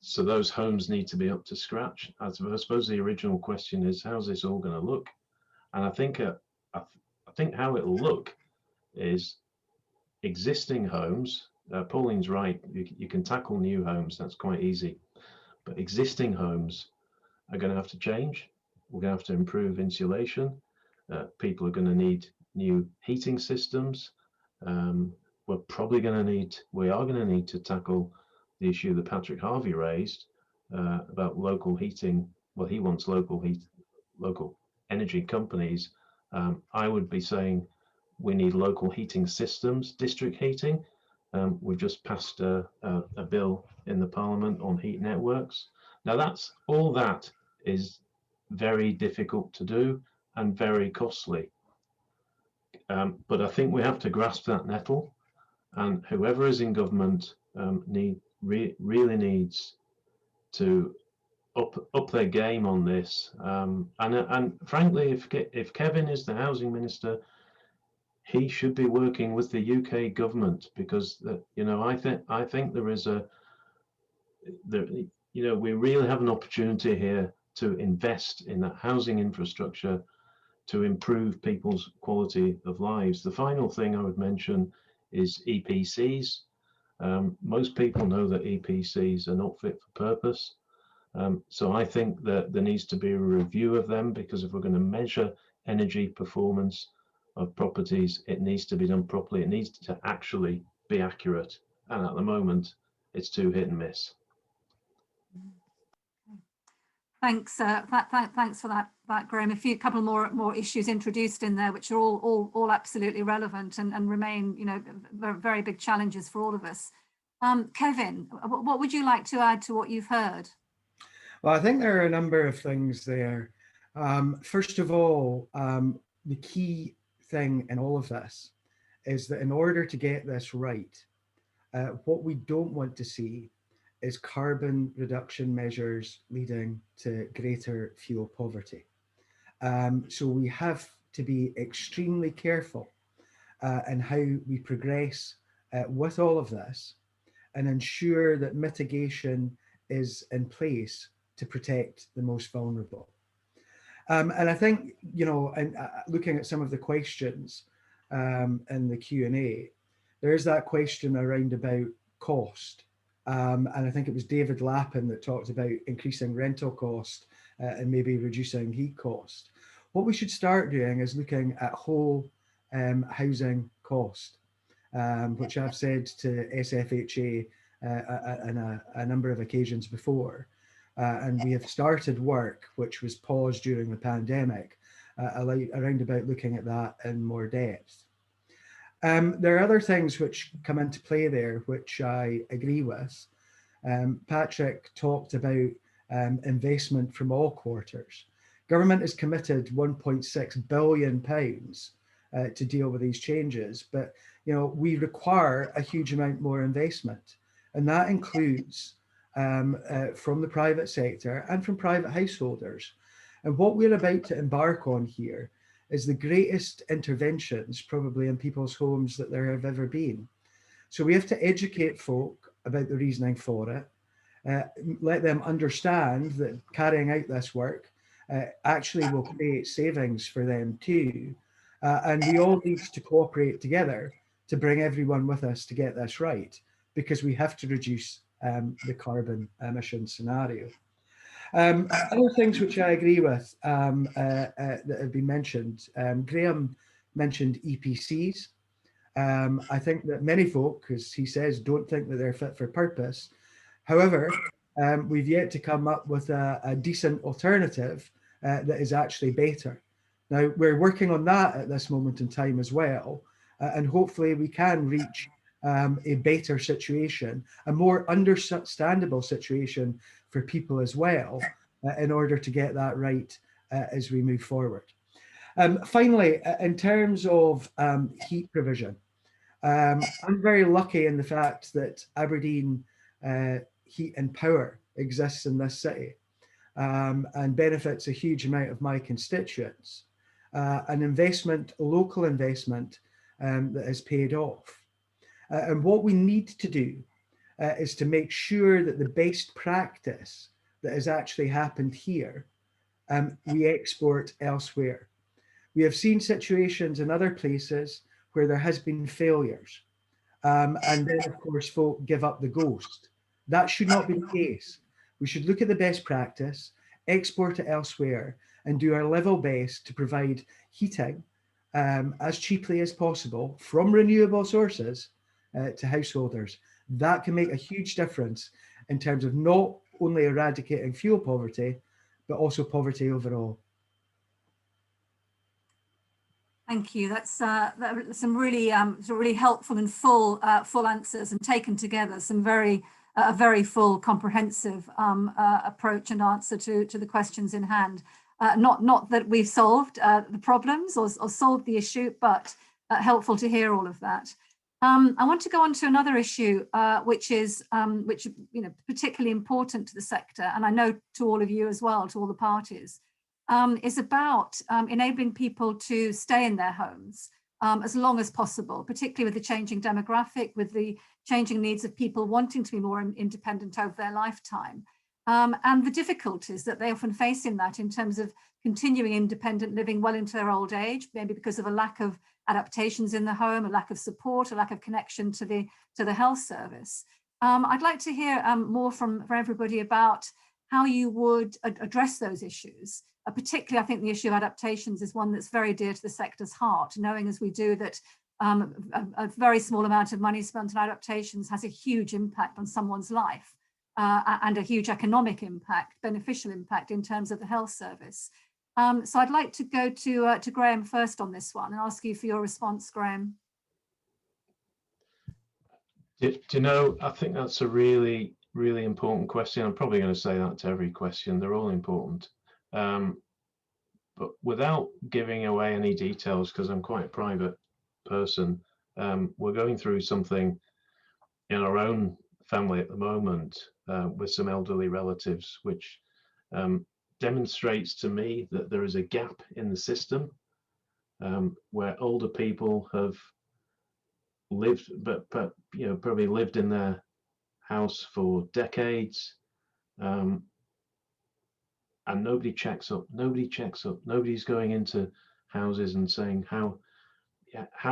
So those homes need to be up to scratch. I suppose the original question is, how's this all going to look? And I think how it'll look is existing homes. Pauline's right. You can tackle new homes. That's quite easy. But existing homes are going to have to change. We're going to have to improve insulation. People are going to need new heating systems. We are going to need to tackle the issue that Patrick Harvey raised about local heating. Well, he wants local energy companies. I would be saying we need local heating systems, district heating. We've just passed a bill in the Parliament on heat networks. Now that is very difficult to do and very costly. But I think we have to grasp that nettle, and whoever is in government really needs to up their game on this. And frankly, if Kevin is the housing minister, he should be working with the UK government, because you know, I think there is we really have an opportunity here to invest in that housing infrastructure to improve people's quality of lives. The final thing I would mention is EPCs. Most people know that EPCs are not fit for purpose. So I think that there needs to be a review of them, because if we're going to measure energy performance of properties, it needs to be done properly. It needs to actually be accurate. And at the moment, it's too hit and miss. Thanks, thanks for that, Graham. A couple more issues introduced in there, which are all absolutely relevant and remain, you know, very big challenges for all of us. Kevin, what would you like to add to what you've heard? Well, I think there are a number of things there. First of all, the key thing in all of this is that in order to get this right, what we don't want to see is carbon reduction measures leading to greater fuel poverty. So we have to be extremely careful in how we progress with all of this and ensure that mitigation is in place to protect the most vulnerable. And I think, you know, and looking at some of the questions in the Q&A, there is that question around about cost. And I think it was David Lappin that talked about increasing rental cost and maybe reducing heat cost. What we should start doing is looking at whole housing cost, which I've said to SFHA on a number of occasions before. And we have started work which was paused during the pandemic around about looking at that in more depth. There are other things which come into play there, which I agree with. Patrick talked about investment from all quarters. Government has committed £1.6 billion to deal with these changes, but you know, we require a huge amount more investment, and that includes from the private sector and from private householders. And what we're about to embark on here is the greatest interventions probably in people's homes that there have ever been. So we have to educate folk about the reasoning for it, let them understand that carrying out this work actually will create savings for them too. And we all need to cooperate together to bring everyone with us to get this right, because we have to reduce the carbon emission scenario. Other things which I agree with that have been mentioned. Graham mentioned EPCs. I think that many folk, as he says, don't think that they're fit for purpose. However, we've yet to come up with a decent alternative that is actually better. Now, we're working on that at this moment in time as well, and hopefully we can reach a better situation, a more understandable situation for people as well, in order to get that right as we move forward. Finally, in terms of heat provision, I'm very lucky in the fact that Aberdeen Heat and Power exists in this city and benefits a huge amount of my constituents. An investment, local investment that has paid off. And what we need to do is to make sure that the best practice that has actually happened here, we export elsewhere. We have seen situations in other places where there has been failures. And then of course, folk give up the ghost. That should not be the case. We should look at the best practice, export it elsewhere, and do our level best to provide heating as cheaply as possible from renewable sources to householders. That can make a huge difference in terms of not only eradicating fuel poverty, but also poverty overall. Thank you. That's some really helpful and full answers, and taken together some a very full, comprehensive approach and answer to the questions in hand. Not that we've solved the problems or solved the issue, but helpful to hear all of that. I want to go on to another issue, which is particularly important to the sector, and I know to all of you as well, to all the parties, is about enabling people to stay in their homes as long as possible, particularly with the changing demographic, with the changing needs of people wanting to be more independent over their lifetime. and the difficulties that they often face in that, in terms of continuing independent living well into their old age, maybe because of a lack of adaptations in the home, a lack of support, a lack of connection to the health service. I'd like to hear more from everybody about how you would address those issues. Particularly, I think the issue of adaptations is one that's very dear to the sector's heart, knowing as we do that a very small amount of money spent on adaptations has a huge impact on someone's life, and a huge economic impact, beneficial impact in terms of the health service. So I'd like to go to Graham first on this one and ask you for your response, Graham. Do you know, I think that's a really, really important question. I'm probably going to say that to every question. They're all important. But without giving away any details, because I'm quite a private person, we're going through something in our own family at the moment with some elderly relatives, which demonstrates to me that there is a gap in the system where older people have lived, but you know, probably lived in their house for decades, and nobody checks up. Nobody's going into houses and saying how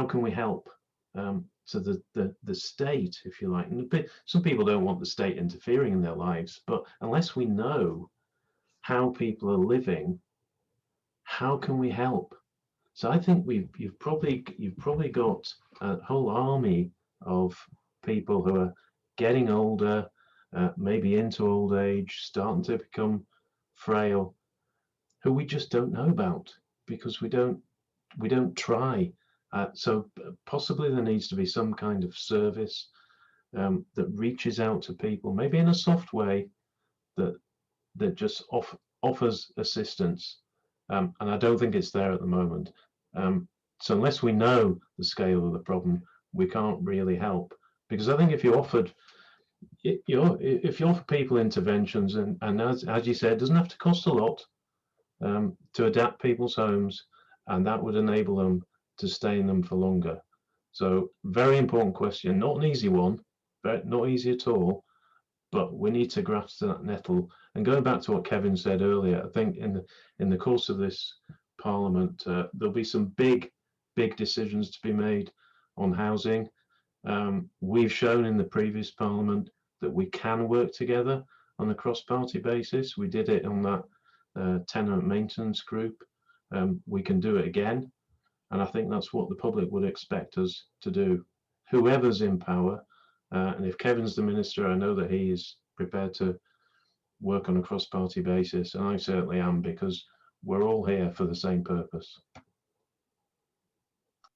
can we help. So the state, if you like, and some people don't want the state interfering in their lives, but unless we know how people are living, how can we help? So I think you've probably got a whole army of people who are getting older, maybe into old age, starting to become frail, who we just don't know about because we don't try. So possibly there needs to be some kind of service that reaches out to people, maybe in a soft way that just offers assistance. And I don't think it's there at the moment. So unless we know the scale of the problem, we can't really help. Because I think if you offer people interventions, and as you said, it doesn't have to cost a lot to adapt people's homes, and that would enable them to stay in them for longer. So very important question, not an easy one, but not easy at all, but we need to grasp that nettle. And going back to what Kevin said earlier, I think in the course of this Parliament, there'll be some big decisions to be made on housing. We've shown in the previous Parliament that we can work together on a cross-party basis. We did it on that tenant maintenance group. We can do it again. And I think that's what the public would expect us to do. Whoever's in power, and if Kevin's the minister, I know that he is prepared to work on a cross-party basis, and I certainly am, because we're all here for the same purpose.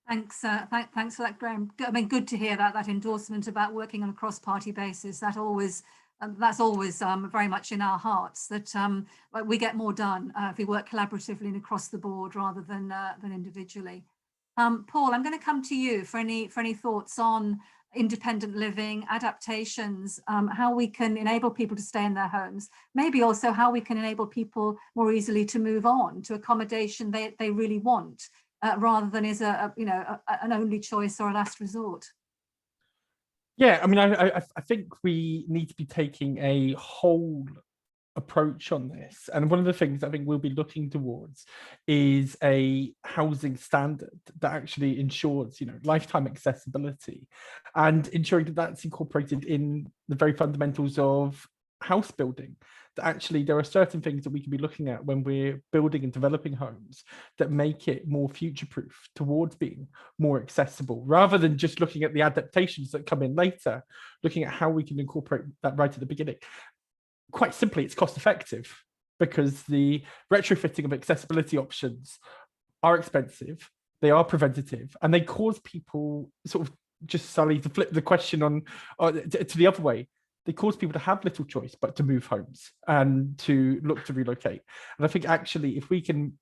Thanks, thanks for that, Graham. I mean, good to hear that endorsement about working on a cross-party basis. That's always very much in our hearts, that we get more done if we work collaboratively and across the board rather than individually. Paul, I'm going to come to you for any thoughts on independent living, adaptations, how we can enable people to stay in their homes, maybe also how we can enable people more easily to move on to accommodation they really want, rather than as an only choice or a last resort. Yeah, I mean, I think we need to be taking a whole approach on this, and one of the things I think we'll be looking towards is a housing standard that actually ensures, lifetime accessibility, and ensuring that that's incorporated in the very fundamentals of house building. That actually there are certain things that we can be looking at when we're building and developing homes that make it more future-proof towards being more accessible, rather than just looking at the adaptations that come in later, looking at how we can incorporate that right at the beginning. Quite simply, it's cost effective because the retrofitting of accessibility options are expensive, they are preventative, and they cause people sort of, just Sally, to flip the question on to the other way, they cause people to have little choice but to move homes and to look to relocate. And I think actually if we can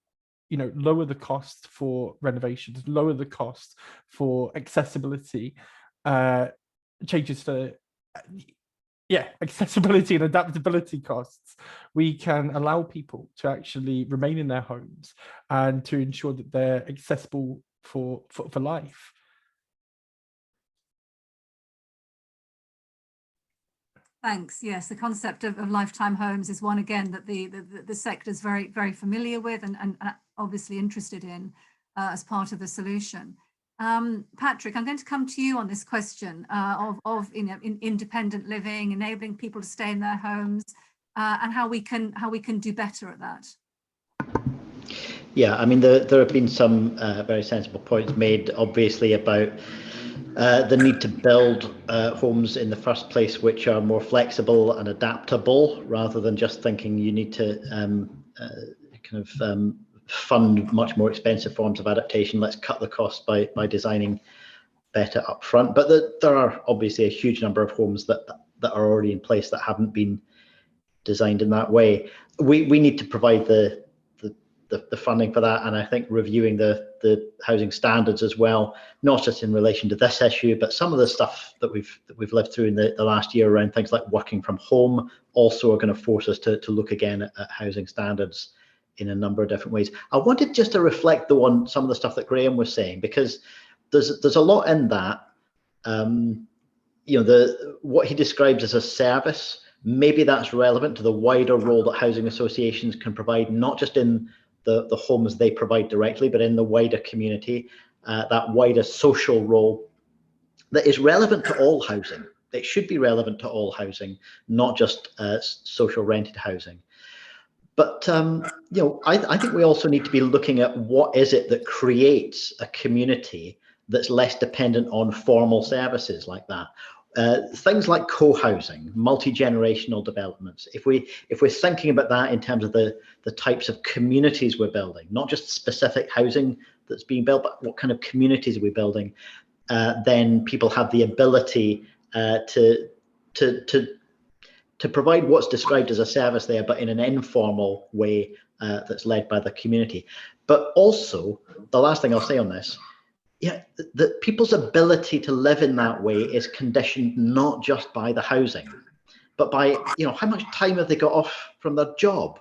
lower the cost for renovations, lower the cost for accessibility, changes to accessibility and adaptability costs, we can allow people to actually remain in their homes and to ensure that they're accessible for life. Thanks. Yes, the concept of lifetime homes is one again that the sector is very familiar with and obviously interested in as part of the solution. Patrick, I'm going to come to you on this question of in independent living, enabling people to stay in their homes, and how we can do better at that. Yeah, I mean, there have been some very sensible points made, obviously, about the need to build homes in the first place which are more flexible and adaptable, rather than just thinking you need to fund much more expensive forms of adaptation. Let's cut the cost by designing better up front. But there are obviously a huge number of homes that are already in place that haven't been designed in that way. We need to provide the funding for that, and I think reviewing the housing standards as well, not just in relation to this issue, but some of the stuff that we've lived through in the last year around things like working from home also are going to force us to look again at housing standards in a number of different ways. I wanted just to reflect on some of the stuff that Graham was saying, because there's a lot in that. What he describes as a service, maybe that's relevant to the wider role that housing associations can provide, not just in the homes they provide directly, but in the wider community, that wider social role that is relevant to all housing. It should be relevant to all housing, not just social rented housing. But I think we also need to be looking at what is it that creates a community that's less dependent on formal services like that. Things like co-housing, multi-generational developments. If we're thinking about that in terms of the types of communities we're building, not just specific housing that's being built, but what kind of communities are we building, then people have the ability to provide what's described as a service there, but in an informal way that's led by the community. But also, the last thing I'll say on this, that people's ability to live in that way is conditioned not just by the housing, but by how much time have they got off from their job.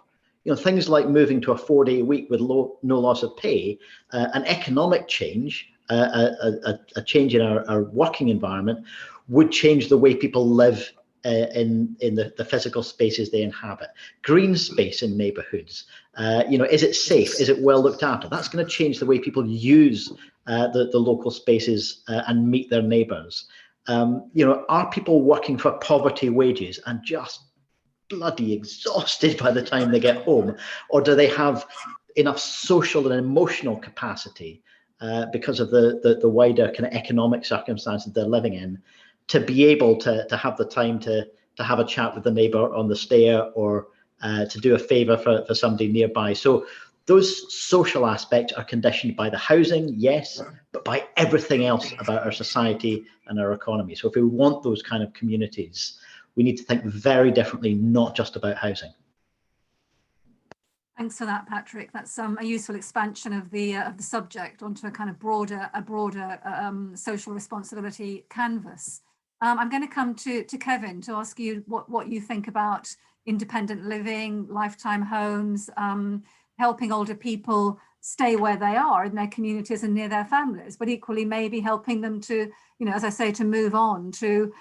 Things like moving to a 4-day week with no loss of pay, an economic change, a change in our working environment would change the way people live in the physical spaces they inhabit. Green space in neighbourhoods, is it safe? Is it well looked after? That's going to change the way people use the local spaces and meet their neighbours. Are people working for poverty wages and just bloody exhausted by the time they get home, or do they have enough social and emotional capacity because of the wider kind of economic circumstances they're living in, to be able to have the time to have a chat with the neighbour on the stair, or to do a favour for somebody nearby? So those social aspects are conditioned by the housing, yes, but by everything else about our society and our economy. So if we want those kind of communities, we need to think very differently, not just about housing. Thanks for that, Patrick. That's a useful expansion of the subject onto a kind of broader social responsibility canvas. I'm going to come to Kevin to ask you what you think about independent living, lifetime homes, helping older people stay where they are in their communities and near their families, but equally maybe helping them to, as I say, to move on to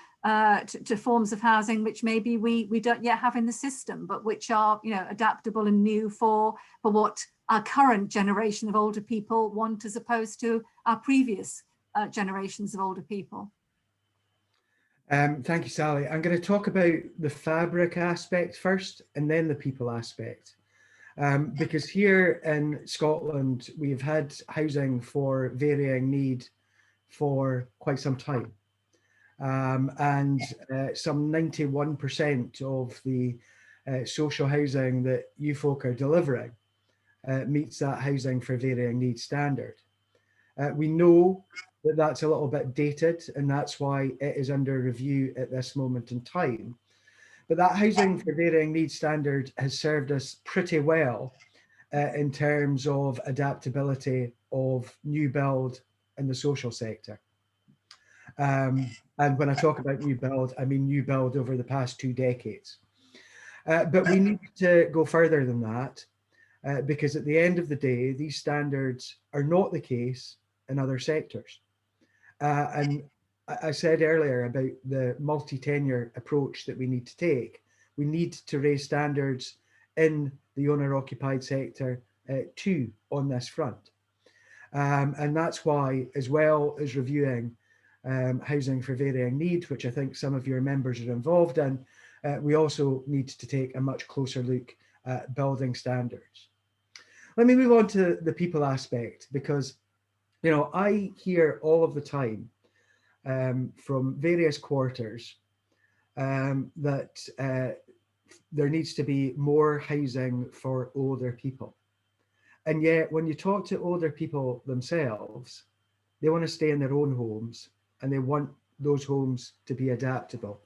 forms of housing which maybe we don't yet have in the system, but which are adaptable and new for what our current generation of older people want, as opposed to our previous generations of older people. Thank you, Sally. I'm going to talk about the fabric aspect first and then the people aspect. Because here in Scotland, we've had housing for varying need for quite some time. And some 91% of the social housing that you folk are delivering meets that housing for varying needs standard. We know that that's a little bit dated, and that's why it is under review at this moment in time. But that housing for varying needs standard has served us pretty well in terms of adaptability of new build in the social sector. And when I talk about new build, I mean new build over the past 2 decades. But we need to go further than that, because at the end of the day, these standards are not the case in other sectors. And I said earlier about the multi-tenure approach that we need to take. We need to raise standards in the owner-occupied sector too on this front. And that's why, as well as reviewing housing for varying need, which I think some of your members are involved in, we also need to take a much closer look at building standards. Let me move on to the people aspect, because, you know, I hear all of the time from various quarters that there needs to be more housing for older people. And yet, when you talk to older people themselves, they want to stay in their own homes and they want those homes to be adaptable.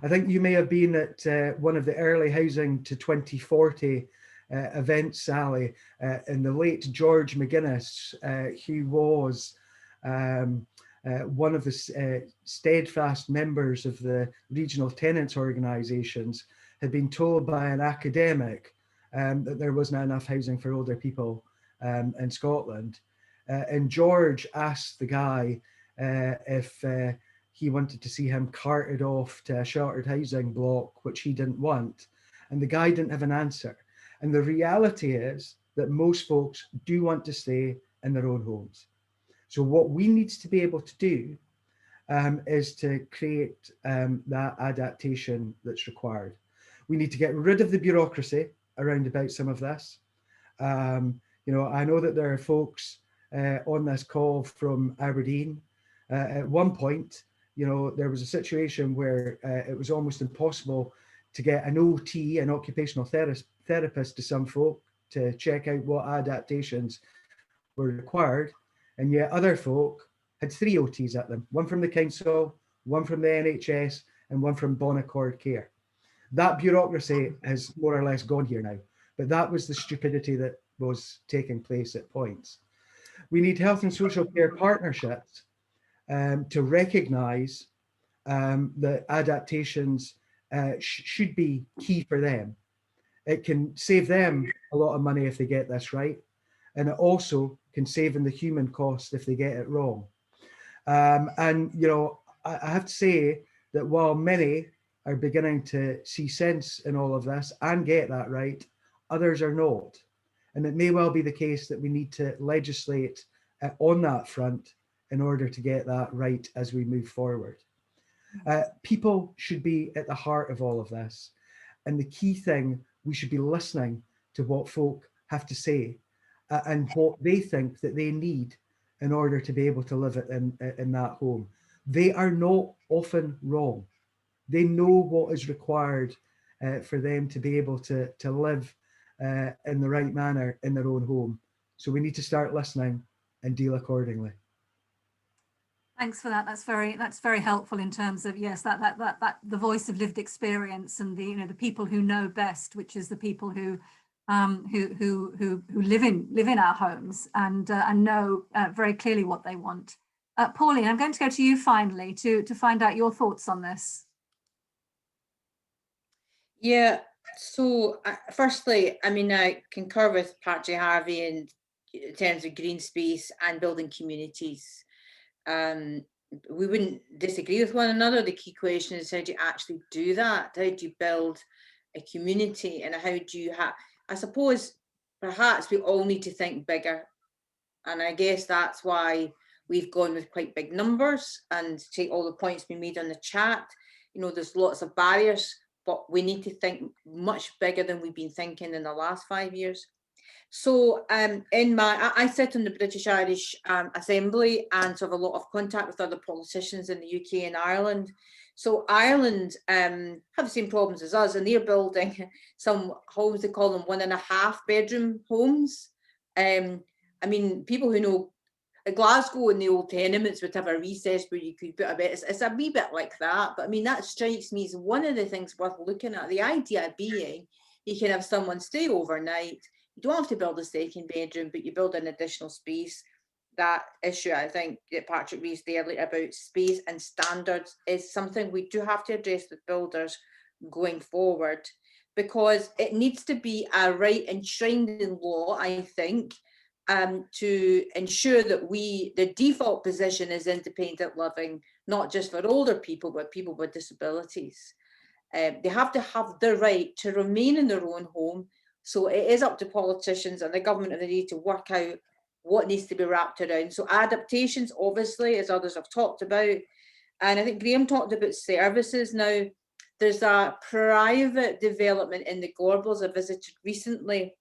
I think you may have been at one of the early Housing to 2040 events, Sally, in the late George McGuinness, who was one of the steadfast members of the regional tenants organisations, had been told by an academic that there wasn't enough housing for older people in Scotland. And George asked the guy if he wanted to see him carted off to a sheltered housing block, which he didn't want. And the guy didn't have an answer. And the reality is that most folks do want to stay in their own homes. So what we need to be able to do is to create that adaptation that's required. We need to get rid of the bureaucracy around about some of this. You know, I know that there are folks on this call from Aberdeen. At one point, you know, there was a situation where it was almost impossible to get an OT, an occupational therapist, to some folk to check out what adaptations were required. And yet other folk had 3 OTs at them, one from the council, one from the NHS, and one from Bon Accord Care. That bureaucracy has more or less gone here now, but that was the stupidity that was taking place at points. We need health and social care partnerships to recognise that adaptations should be key for them. It can save them a lot of money if they get this right, and it also can save in the human cost if they get it wrong. And, you know, I have to say that while many are beginning to see sense in all of this and get that right, others are not. And it may well be the case that we need to legislate on that front in order to get that right as we move forward. People should be at the heart of all of this. And the key thing, we should be listening to what folk have to say and what they think that they need in order to be able to live in that home. They are not often wrong. They know what is required for them to be able to live in the right manner in their own home. So we need to start listening and deal accordingly. Thanks for that. That's very helpful in terms of, yes, that the voice of lived experience and the, you know, the people who know best, which is the people who live in our homes and know very clearly what they want. Pauline, I'm going to go to you finally to find out your thoughts on this. Yeah. So firstly, I mean, I concur with Patrick Harvey in terms of green space and building communities. We wouldn't disagree with one another. The key question is, how do you actually do that? How do you build a community, and how do you have, I suppose perhaps we all need to think bigger, and I guess that's why we've gone with quite big numbers. And to take all the points we made on the chat, you know, there's lots of barriers, but we need to think much bigger than we've been thinking in the last 5 years. So I sit in the British Irish Assembly and so have a lot of contact with other politicians in the UK and Ireland. So Ireland have the same problems as us, and they're building some homes, they call them 1.5 bedroom homes. I mean, people who know Glasgow and the old tenements would have a recess where you could put a bit, it's a wee bit like that. But I mean, that strikes me as one of the things worth looking at. The idea being you can have someone stay overnight. You don't have to build a second bedroom, but you build an additional space. That issue, I think, that Patrick raised earlier about space and standards is something we do have to address with builders going forward, because it needs to be a right enshrined in law, I think, to ensure that the default position is independent living, not just for older people, but people with disabilities. They have to have the right to remain in their own home. So it is up to politicians and the government of the day to work out what needs to be wrapped around. So adaptations, obviously, as others have talked about. And I think Graham talked about services. Now, there's a private development in the Gorbals I visited recently,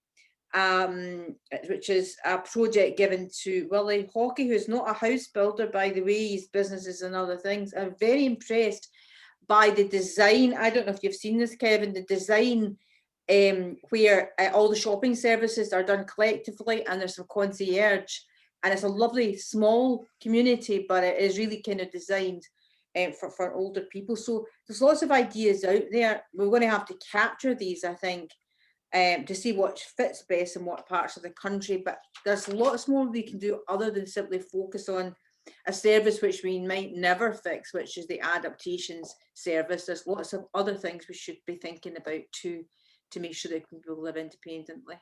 which is a project given to Willie Hockey, who's not a house builder, by the way, he's businesses and other things. I'm very impressed by the design. I don't know if you've seen this, Kevin, the design where all the shopping services are done collectively and there's some concierge, and it's a lovely small community, but it is really kind of designed for older people. So there's lots of ideas out there. We're going to have to capture these, I think, to see what fits best in what parts of the country, but there's lots more we can do other than simply focus on a service which we might never fix, which is the adaptations service. There's lots of other things we should be thinking about too, to make sure that people live independently.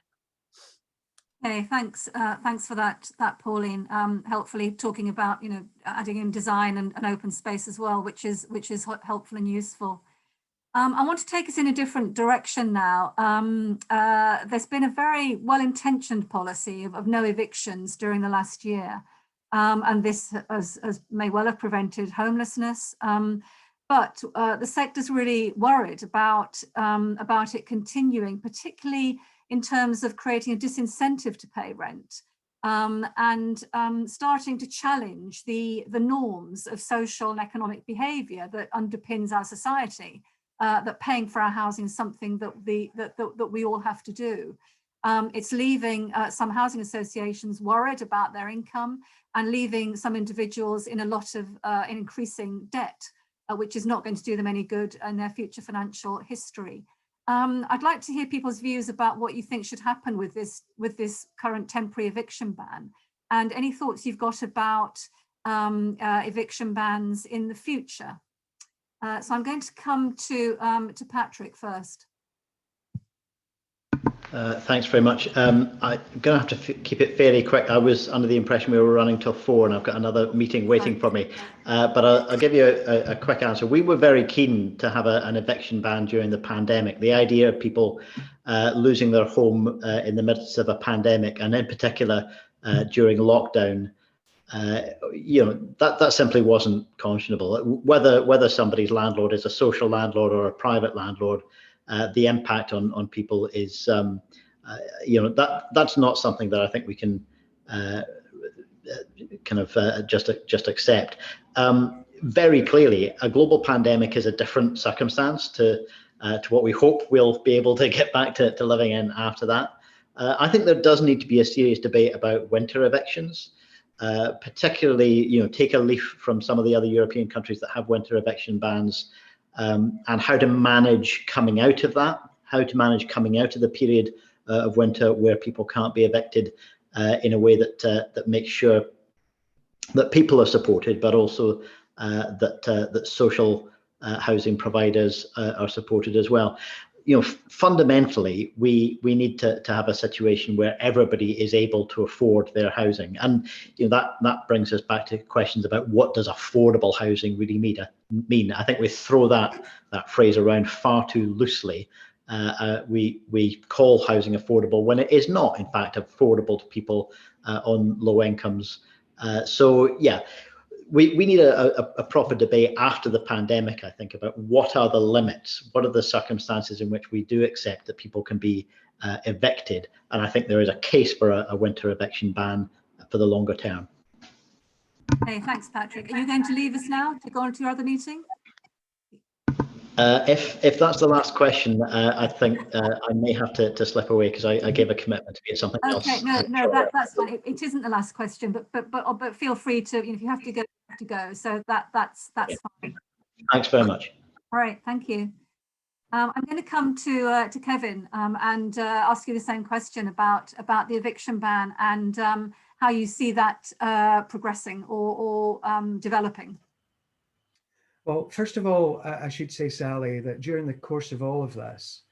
Okay, thanks. Thanks for that, Pauline. Helpfully talking about, you know, adding in design and open space as well, which is helpful and useful. I want to take us in a different direction now. There's been a very well-intentioned policy of no evictions during the last year, and this has may well have prevented homelessness. But the sector's really worried about it continuing, particularly in terms of creating a disincentive to pay rent, and starting to challenge the norms of social and economic behaviour that underpins our society. That paying for our housing is something that we all have to do. It's leaving some housing associations worried about their income and leaving some individuals in a lot of increasing debt, which is not going to do them any good in their future financial history. I'd like to hear people's views about what you think should happen with this current temporary eviction ban, and any thoughts you've got about eviction bans in the future. So I'm going to come to Patrick first. Thanks very much. I'm going to have to keep it fairly quick. I was under the impression we were running till 4 and I've got another meeting waiting for me. But I'll give you a quick answer. We were very keen to have an eviction ban during the pandemic. The idea of people losing their home in the midst of a pandemic, and in particular during lockdown, you know, that simply wasn't conscionable. Whether somebody's landlord is a social landlord or a private landlord, the impact on people is, you know, that's not something that I think we can kind of just accept. Very clearly, a global pandemic is a different circumstance to what we hope we'll be able to get back to living in after that. I think there does need to be a serious debate about winter evictions. Particularly, you know, take a leaf from some of the other European countries that have winter eviction bans, and how to manage coming out of that, how to manage coming out of the period of winter where people can't be evicted in a way that makes sure that people are supported, but also that social housing providers are supported as well. You know, fundamentally, we need to have a situation where everybody is able to afford their housing, and you know that brings us back to questions about what does affordable housing really mean. I think we throw that phrase around far too loosely. We call housing affordable when it is not, in fact, affordable to people on low incomes. So yeah. We need a proper debate after the pandemic, I think, about what are the limits, what are the circumstances in which we do accept that people can be evicted. And I think there is a case for a winter eviction ban for the longer term. Okay, thanks, Patrick. Are you going to leave us now to go on to your other meeting? If that's the last question, I think I may have to slip away because I gave a commitment to be at something else. Okay, no, that's fine. It isn't the last question, but feel free to, you know, if you have to go, you have to go. So that's fine. Thanks very much. All right, thank you. I'm going to come to Kevin and ask you the same question about the eviction ban and how you see that progressing or developing. Well, first of all, I should say, Sally, that during the course of all of this,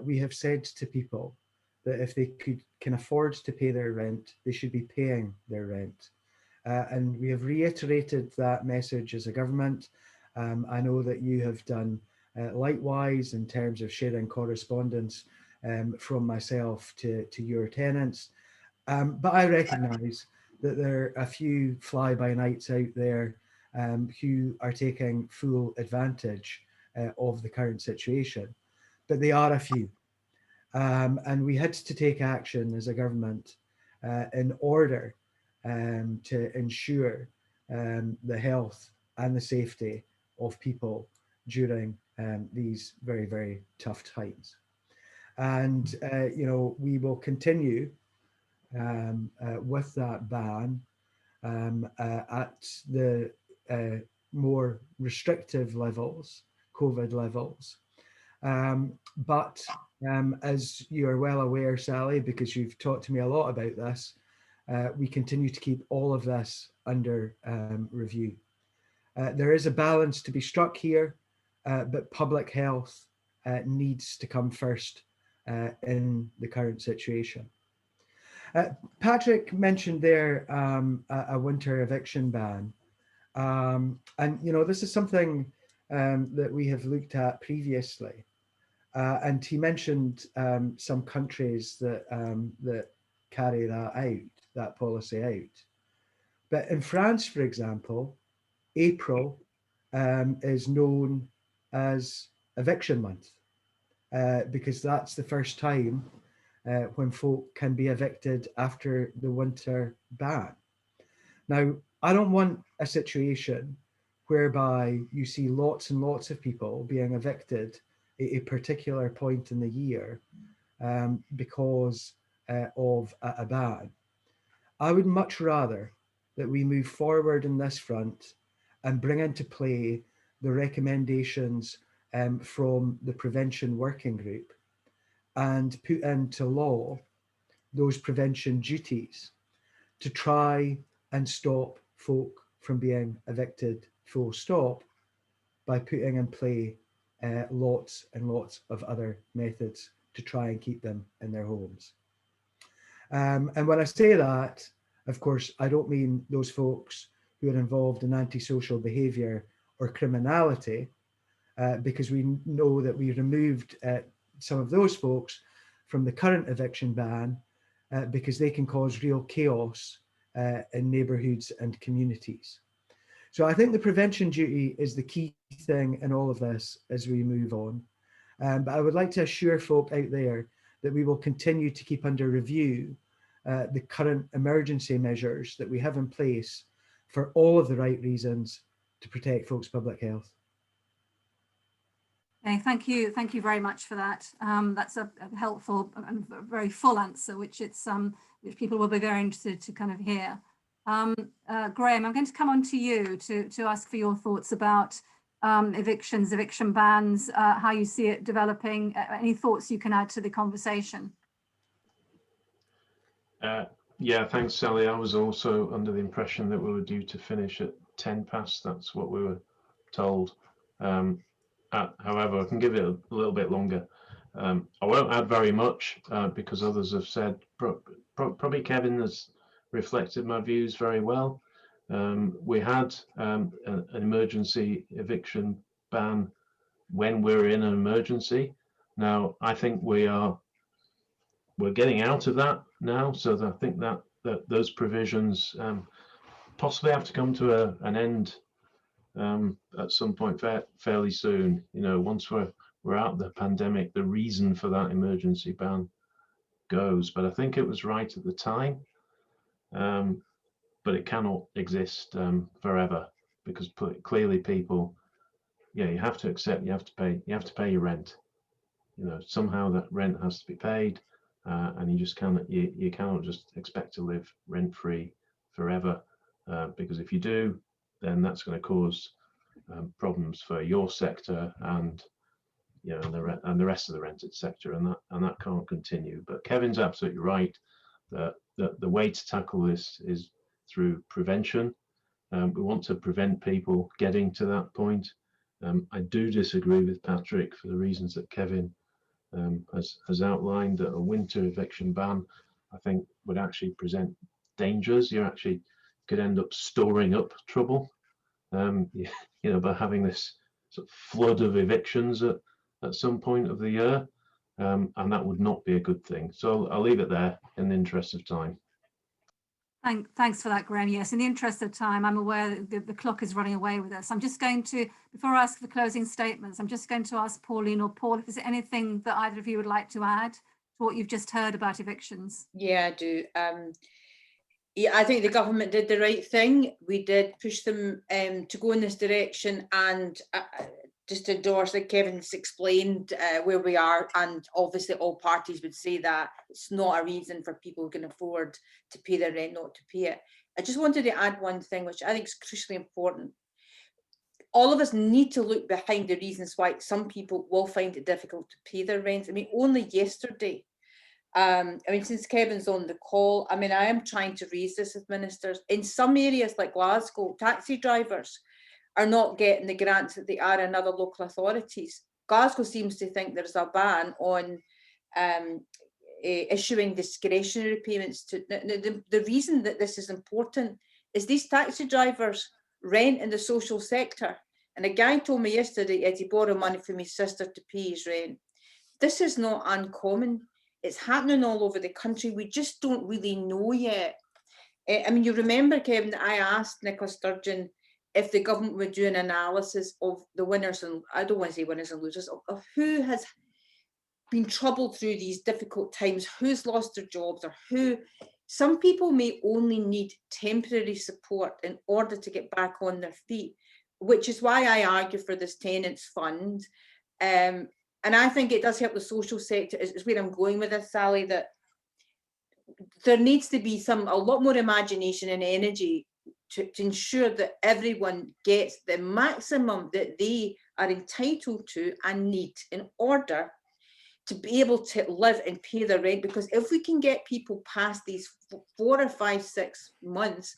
we have said to people that if they can afford to pay their rent, they should be paying their rent. and we have reiterated that message as a government. I know that you have done likewise in terms of sharing correspondence from myself to your tenants. But I recognise that there are a few fly-by-nights out there who are taking full advantage of the current situation, but they are a few. And we had to take action as a government in order to ensure the health and the safety of people during these very, very tough times. And, you know, we will continue with that ban at the more restrictive levels, COVID levels. But as you are well aware, Sally, because you've talked to me a lot about this, we continue to keep all of this under review. There is a balance to be struck here, but public health needs to come first in the current situation. Patrick mentioned there a winter eviction ban. And, you know, this is something that we have looked at previously. And he mentioned some countries that, that carry that out, that policy out. But in France, for example, April is known as eviction month because that's the first time when folk can be evicted after the winter ban. Now, I don't want a situation whereby you see lots and lots of people being evicted at a particular point in the year because of a ban. I would much rather that we move forward in this front and bring into play the recommendations from the Prevention Working Group and put into law those prevention duties to try and stop folk from being evicted full stop by putting in play lots and lots of other methods to try and keep them in their homes. And when I say that, of course, I don't mean those folks who are involved in antisocial behaviour or criminality, because we know that we removed some of those folks from the current eviction ban because they can cause real chaos in neighbourhoods and communities. So I think the prevention duty is the key thing in all of this as we move on. But I would like to assure folk out there that we will continue to keep under review the current emergency measures that we have in place for all of the right reasons to protect folks' public health. Okay, thank you very much for that. That's a helpful and very full answer, which people will be very interested to kind of hear. Graham, I'm going to come on to you to ask for your thoughts about evictions, eviction bans, how you see it developing. Any thoughts you can add to the conversation? Yeah, thanks, Sally. I was also under the impression that we were due to finish at 10 past. That's what we were told. However, I can give it a little bit longer. I won't add very much because others have said, probably Kevin has reflected my views very well. We had an emergency eviction ban when we're in an emergency. Now, I think we're getting out of that now, so I think that those provisions possibly have to come to an end at some point fairly soon. You know, once we're out of the pandemic, the reason for that emergency ban goes. But I think it was right at the time, but it cannot exist forever because clearly people, yeah, you have to accept you have to pay your rent. You know, somehow that rent has to be paid. And you just cannot, you cannot just expect to live rent-free forever, because if you do, then that's going to cause problems for your sector and, you know, and the rest of the rented sector, and that can't continue. But Kevin's absolutely right that the way to tackle this is through prevention. We want to prevent people getting to that point. I do disagree with Patrick for the reasons that Kevin has outlined, that a winter eviction ban, I think, would actually present dangers. You're actually could end up storing up trouble, you know, by having this sort of flood of evictions at some point of the year, and that would not be a good thing. So I'll leave it there in the interest of time. Thanks for that, Graham. Yes, in the interest of time, I'm aware that the clock is running away with us. I'm just going to, before I ask for closing statements, I'm just going to ask Pauline or Paul if there's anything that either of you would like to add to what you've just heard about evictions. Yeah, I do. Yeah, I think the government did the right thing. We did push them to go in this direction, and just to endorse, like Kevin's explained, where we are, and obviously all parties would say that it's not a reason for people who can afford to pay their rent not to pay it. I just wanted to add one thing, which I think is crucially important. All of us need to look behind the reasons why some people will find it difficult to pay their rent. I mean, only yesterday, I mean, since Kevin's on the call, I mean, I am trying to raise this with ministers. In some areas like Glasgow, taxi drivers are not getting the grants that they are in other local authorities. Glasgow seems to think there's a ban on issuing discretionary payments. The reason that this is important is these taxi drivers rent in the social sector. And a guy told me yesterday he had to borrow money from his sister to pay his rent. This is not uncommon. It's happening all over the country. We just don't really know yet. I mean, you remember, Kevin, that I asked Nicola Sturgeon if the government would do an analysis of the winners and, I don't want to say winners and losers, of who has been troubled through these difficult times, who's lost their jobs, or who. Some people may only need temporary support in order to get back on their feet, which is why I argue for this tenants fund. And I think it does help the social sector, is where I'm going with this, Sally, that there needs to be a lot more imagination and energy to ensure that everyone gets the maximum that they are entitled to and need in order to be able to live and pay their rent. Because if we can get people past these 4 or 5, 6 months,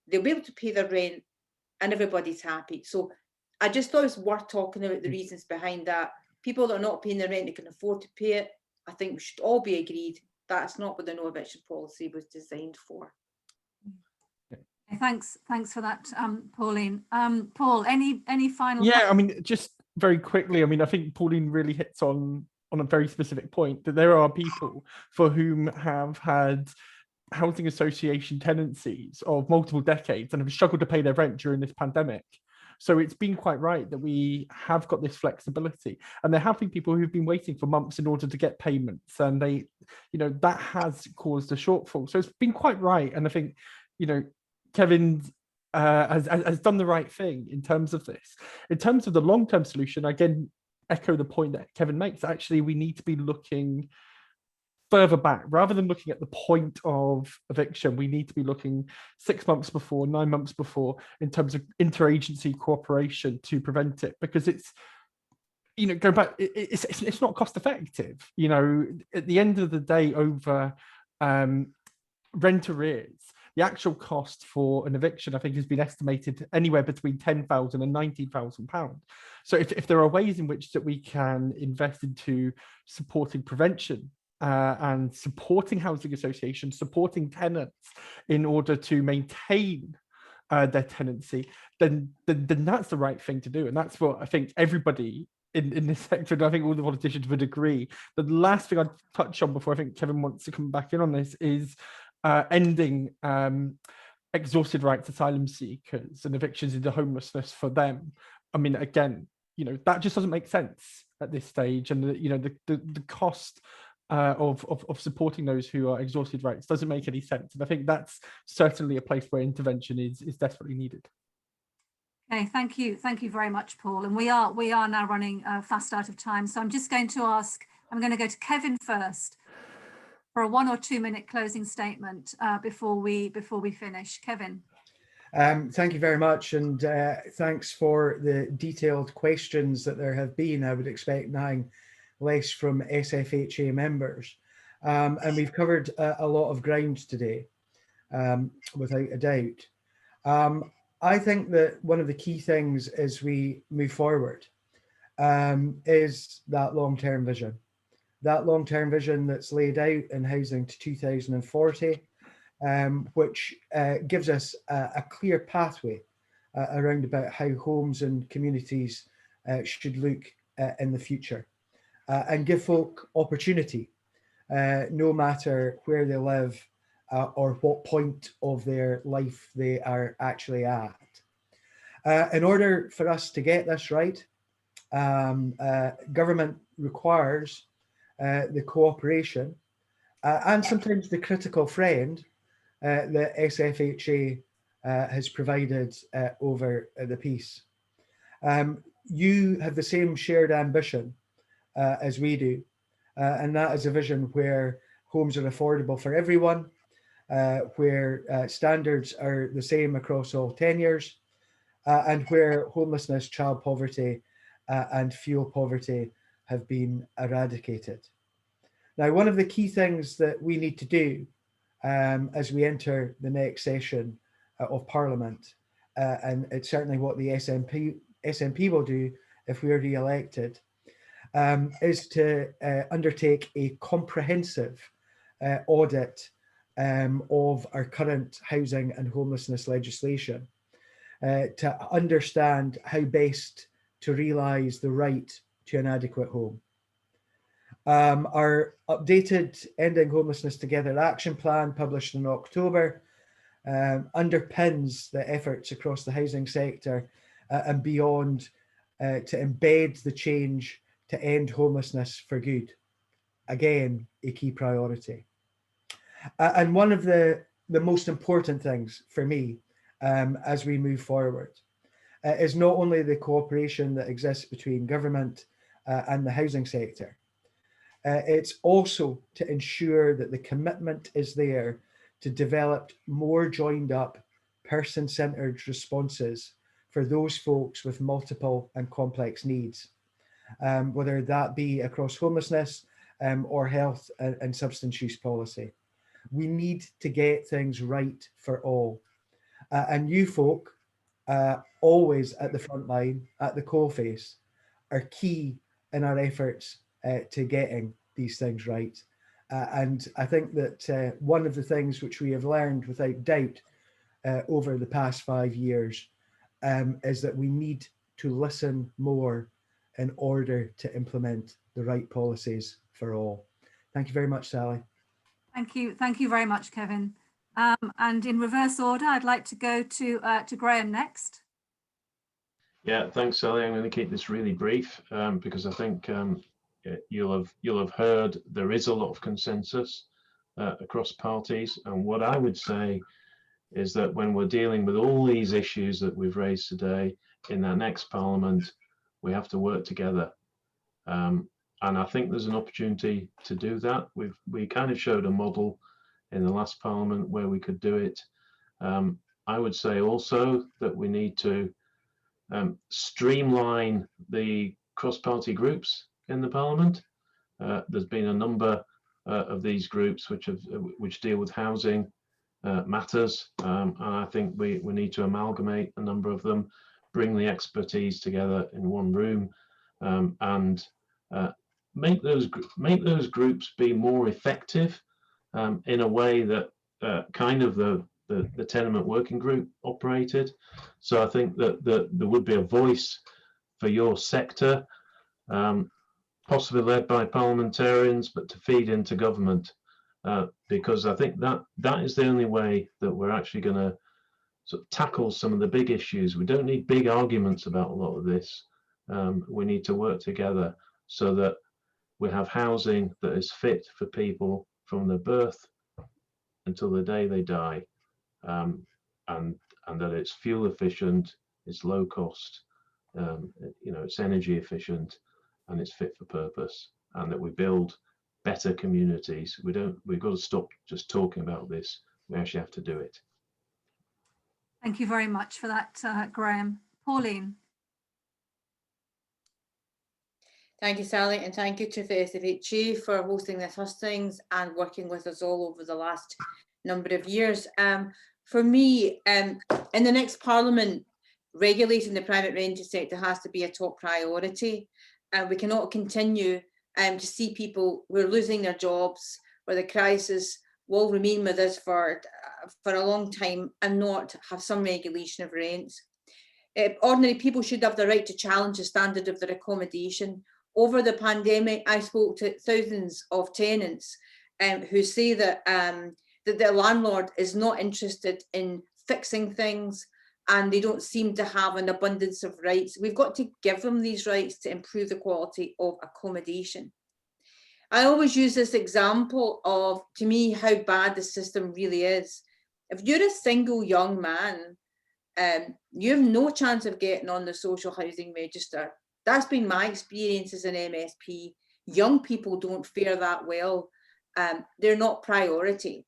they'll be able to pay their rent and everybody's happy. So I just thought it was worth talking about the reasons behind that. People that are not paying their rent, they can afford to pay it. I think we should all be agreed that's not what the no eviction policy was designed for. Thanks for that, Pauline. Paul, any final? Yeah, I mean, just very quickly, I mean, I think Pauline really hits on a very specific point, that there are people for whom have had housing association tenancies of multiple decades and have struggled to pay their rent during this pandemic. So it's been quite right that we have got this flexibility, and there have been people who've been waiting for months in order to get payments, and they, you know, that has caused a shortfall. So it's been quite right, and I think, you know, Kevin has done the right thing in terms of this. In terms of the long-term solution, again, echo the point that Kevin makes. Actually, we need to be looking further back rather than looking at the point of eviction. We need to be looking 6 months before, 9 months before, in terms of interagency cooperation to prevent it, because it's, you know, go back, it's not cost effective. You know, at the end of the day, over rent arrears, the actual cost for an eviction, I think, has been estimated anywhere between £10,000 and £19,000. So if there are ways in which that we can invest into supporting prevention and supporting housing associations, supporting tenants in order to maintain their tenancy, then that's the right thing to do. And that's what I think everybody in this sector, and I think all the politicians would agree. The last thing I'd touch on before I think Kevin wants to come back in on this is ending exhausted rights asylum seekers and evictions into homelessness for them. I mean, again, you know, that just doesn't make sense at this stage, and you know, the cost of supporting those who are exhausted rights doesn't make any sense. And I think that's certainly a place where intervention is desperately needed. Okay, thank you very much, Paul. And we are now running fast out of time, so I'm just going to ask. I'm going to go to Kevin first for a 1 or 2 minute closing statement before we finish. Kevin. Thank you very much, and thanks for the detailed questions that there have been. I would expect 9 less from SFHA members, and we've covered a lot of ground today, without a doubt. I think that one of the key things as we move forward is that long-term vision. That long-term vision that's laid out in Housing to 2040, which gives us a clear pathway around about how homes and communities should look in the future, and give folk opportunity, no matter where they live or what point of their life they are actually at. In order for us to get this right, government requires the cooperation and sometimes the critical friend that SFHA has provided over the piece. You have the same shared ambition as we do, and that is a vision where homes are affordable for everyone, where standards are the same across all tenures, and where homelessness, child poverty, and fuel poverty have been eradicated. Now, one of the key things that we need to do as we enter the next session of Parliament, and it's certainly what the SNP will do if we are re-elected, is to undertake a comprehensive audit of our current housing and homelessness legislation, to understand how best to realise the right to an adequate home. Our updated Ending Homelessness Together action plan, published in October, underpins the efforts across the housing sector and beyond to embed the change to end homelessness for good. Again, a key priority. And one of the most important things for me as we move forward is not only the cooperation that exists between government and the housing sector, it's also to ensure that the commitment is there to develop more joined up, person-centred responses for those folks with multiple and complex needs, whether that be across homelessness or health and substance use policy. We need to get things right for all. And you folk, always at the front line, at the coalface, are key in our efforts to getting these things right. And I think that one of the things which we have learned without doubt over the past 5 years is that we need to listen more in order to implement the right policies for all. Thank you very much, Sally. Thank you very much, Kevin. And in reverse order, I'd like to go to Graham next. Yeah, thanks, Sally. I'm going to keep this really brief because I think you'll have heard there is a lot of consensus across parties. And what I would say is that when we're dealing with all these issues that we've raised today in our next Parliament, we have to work together. And I think there's an opportunity to do that. We kind of showed a model in the last Parliament where we could do it. I would say also that we need to streamline the cross-party groups in the Parliament. There's been a number of these groups which deal with housing matters, and I think we need to amalgamate a number of them, bring the expertise together in one room, and make those groups be more effective in a way that kind of the tenement working group operated. So I think that there would be a voice for your sector, possibly led by parliamentarians, but to feed into government, because I think that is the only way that we're actually going to sort of tackle some of the big issues. We don't need big arguments about a lot of this. We need to work together so that we have housing that is fit for people from their birth until the day they die, and that it's fuel efficient, it's low cost, it's energy efficient, and it's fit for purpose, and that we build better communities. We've got to stop just talking about this. We actually have to do it. Thank you very much for that, Graham. Pauline. Thank you, Sally, and thank you to the SFHA for hosting this hustings and working with us all over the last number of years. For me, in the next Parliament, regulating the private rented sector has to be a top priority. We cannot continue to see people who are losing their jobs, where the crisis will remain with us for for a long time and not have some regulation of rents. Ordinary people should have the right to challenge the standard of their accommodation. Over the pandemic, I spoke to thousands of tenants who say that, that their landlord is not interested in fixing things, and they don't seem to have an abundance of rights. We've got to give them these rights to improve the quality of accommodation. I always use this example of, to me, how bad the system really is. If you're a single young man, you have no chance of getting on the social housing register. That's been my experience as an MSP. Young people don't fare that well. They're not priority.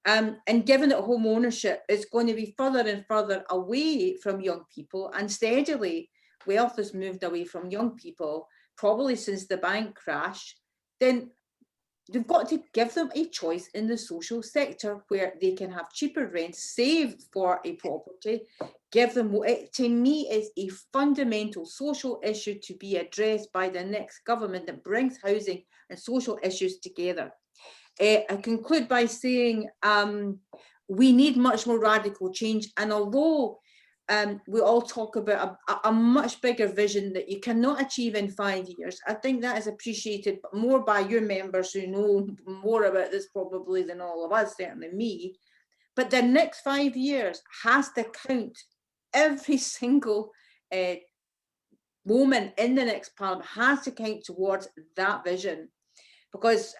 And given that home ownership is going to be further and further away from young people, and steadily wealth has moved away from young people, probably since the bank crash, then you've got to give them a choice in the social sector where they can have cheaper rents, save for a property, give them, to me, is a fundamental social issue to be addressed by the next government that brings housing and social issues together. I conclude by saying we need much more radical change, and although we all talk about a much bigger vision that you cannot achieve in 5 years, I think that is appreciated more by your members who know more about this probably than all of us, certainly me. But the next 5 years has to count. Every single moment in the next parliament has to count towards that vision, because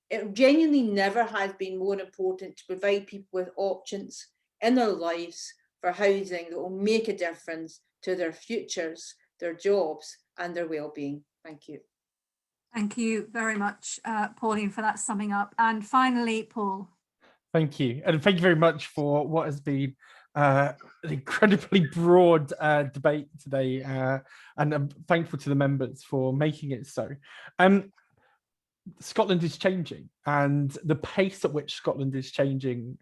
it genuinely never has been more important to provide people with options in their lives for housing that will make a difference to their futures, their jobs, and their well-being. Thank you. Thank you very much, Pauline, for that summing up. And finally, Paul. Thank you. And thank you very much for what has been an incredibly broad debate today. And I'm thankful to the members for making it so. Scotland is changing, and the pace at which Scotland is changing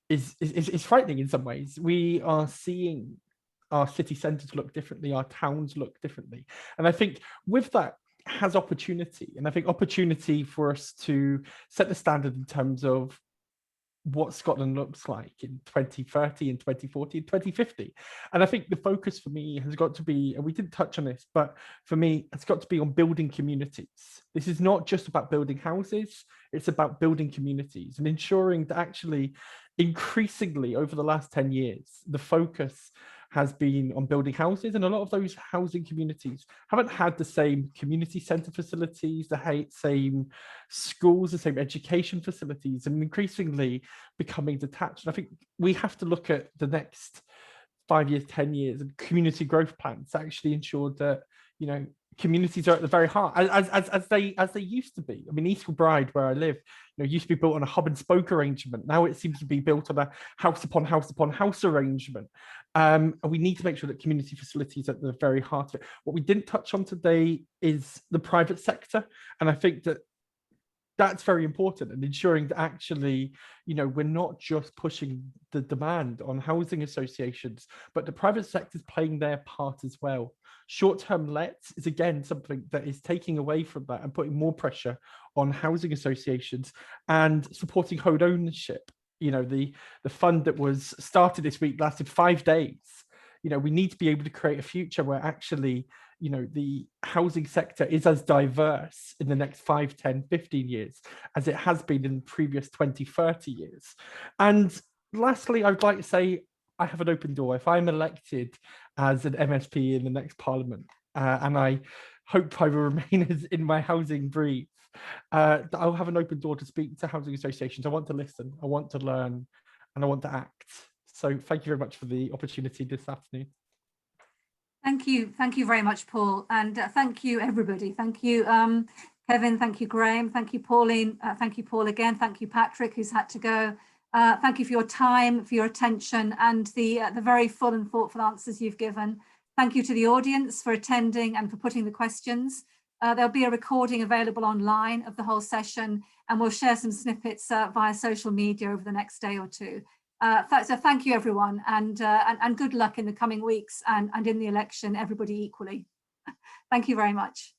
is frightening in some ways. We are seeing our city centres look differently, our towns look differently. And I think with that has opportunity, and I think opportunity for us to set the standard in terms of what Scotland looks like in 2030 and 2040 and 2050. And I think the focus for me has got to be, and we didn't touch on this, but for me, it's got to be on building communities. This is not just about building houses, it's about building communities and ensuring that actually increasingly over the last 10 years, the focus has been on building houses, and a lot of those housing communities haven't had the same community centre facilities, the same schools, the same education facilities, and increasingly becoming detached. And I think we have to look at the next 5 years, 10 years, and community growth plans to actually ensure that, you know, communities are at the very heart, as they used to be. I mean, East Kilbride, where I live, you know, used to be built on a hub and spoke arrangement. Now it seems to be built on a house upon house upon house arrangement. And we need to make sure that community facilities are at the very heart of it. What we didn't touch on today is the private sector, and I think that that's very important, and ensuring that actually, you know, we're not just pushing the demand on housing associations, but the private sector is playing their part as well. Short-term lets is again something that is taking away from that and putting more pressure on housing associations, and supporting home ownership. You know, the fund that was started this week lasted 5 days. You know, we need to be able to create a future where actually, you know, the housing sector is as diverse in the next 5, 10, 15 years as it has been in the previous 20, 30 years. And lastly, I would like to say I have an open door. If I'm elected as an MSP in the next parliament, and I hope I will remain as in my housing brief, I'll have an open door to speak to housing associations. I want to listen, I want to learn, and I want to act. So thank you very much for the opportunity this afternoon. Thank you very much, Paul, and thank you everybody. Thank you, Kevin, thank you, Graham, thank you, Pauline, thank you, Paul again, thank you, Patrick, who's had to go. Thank you for your time, for your attention, and the very full and thoughtful answers you've given. Thank you to the audience for attending and for putting the questions. There'll be a recording available online of the whole session, and we'll share some snippets via social media over the next day or two. So thank you, everyone, and good luck in the coming weeks and in the election, everybody equally. Thank you very much.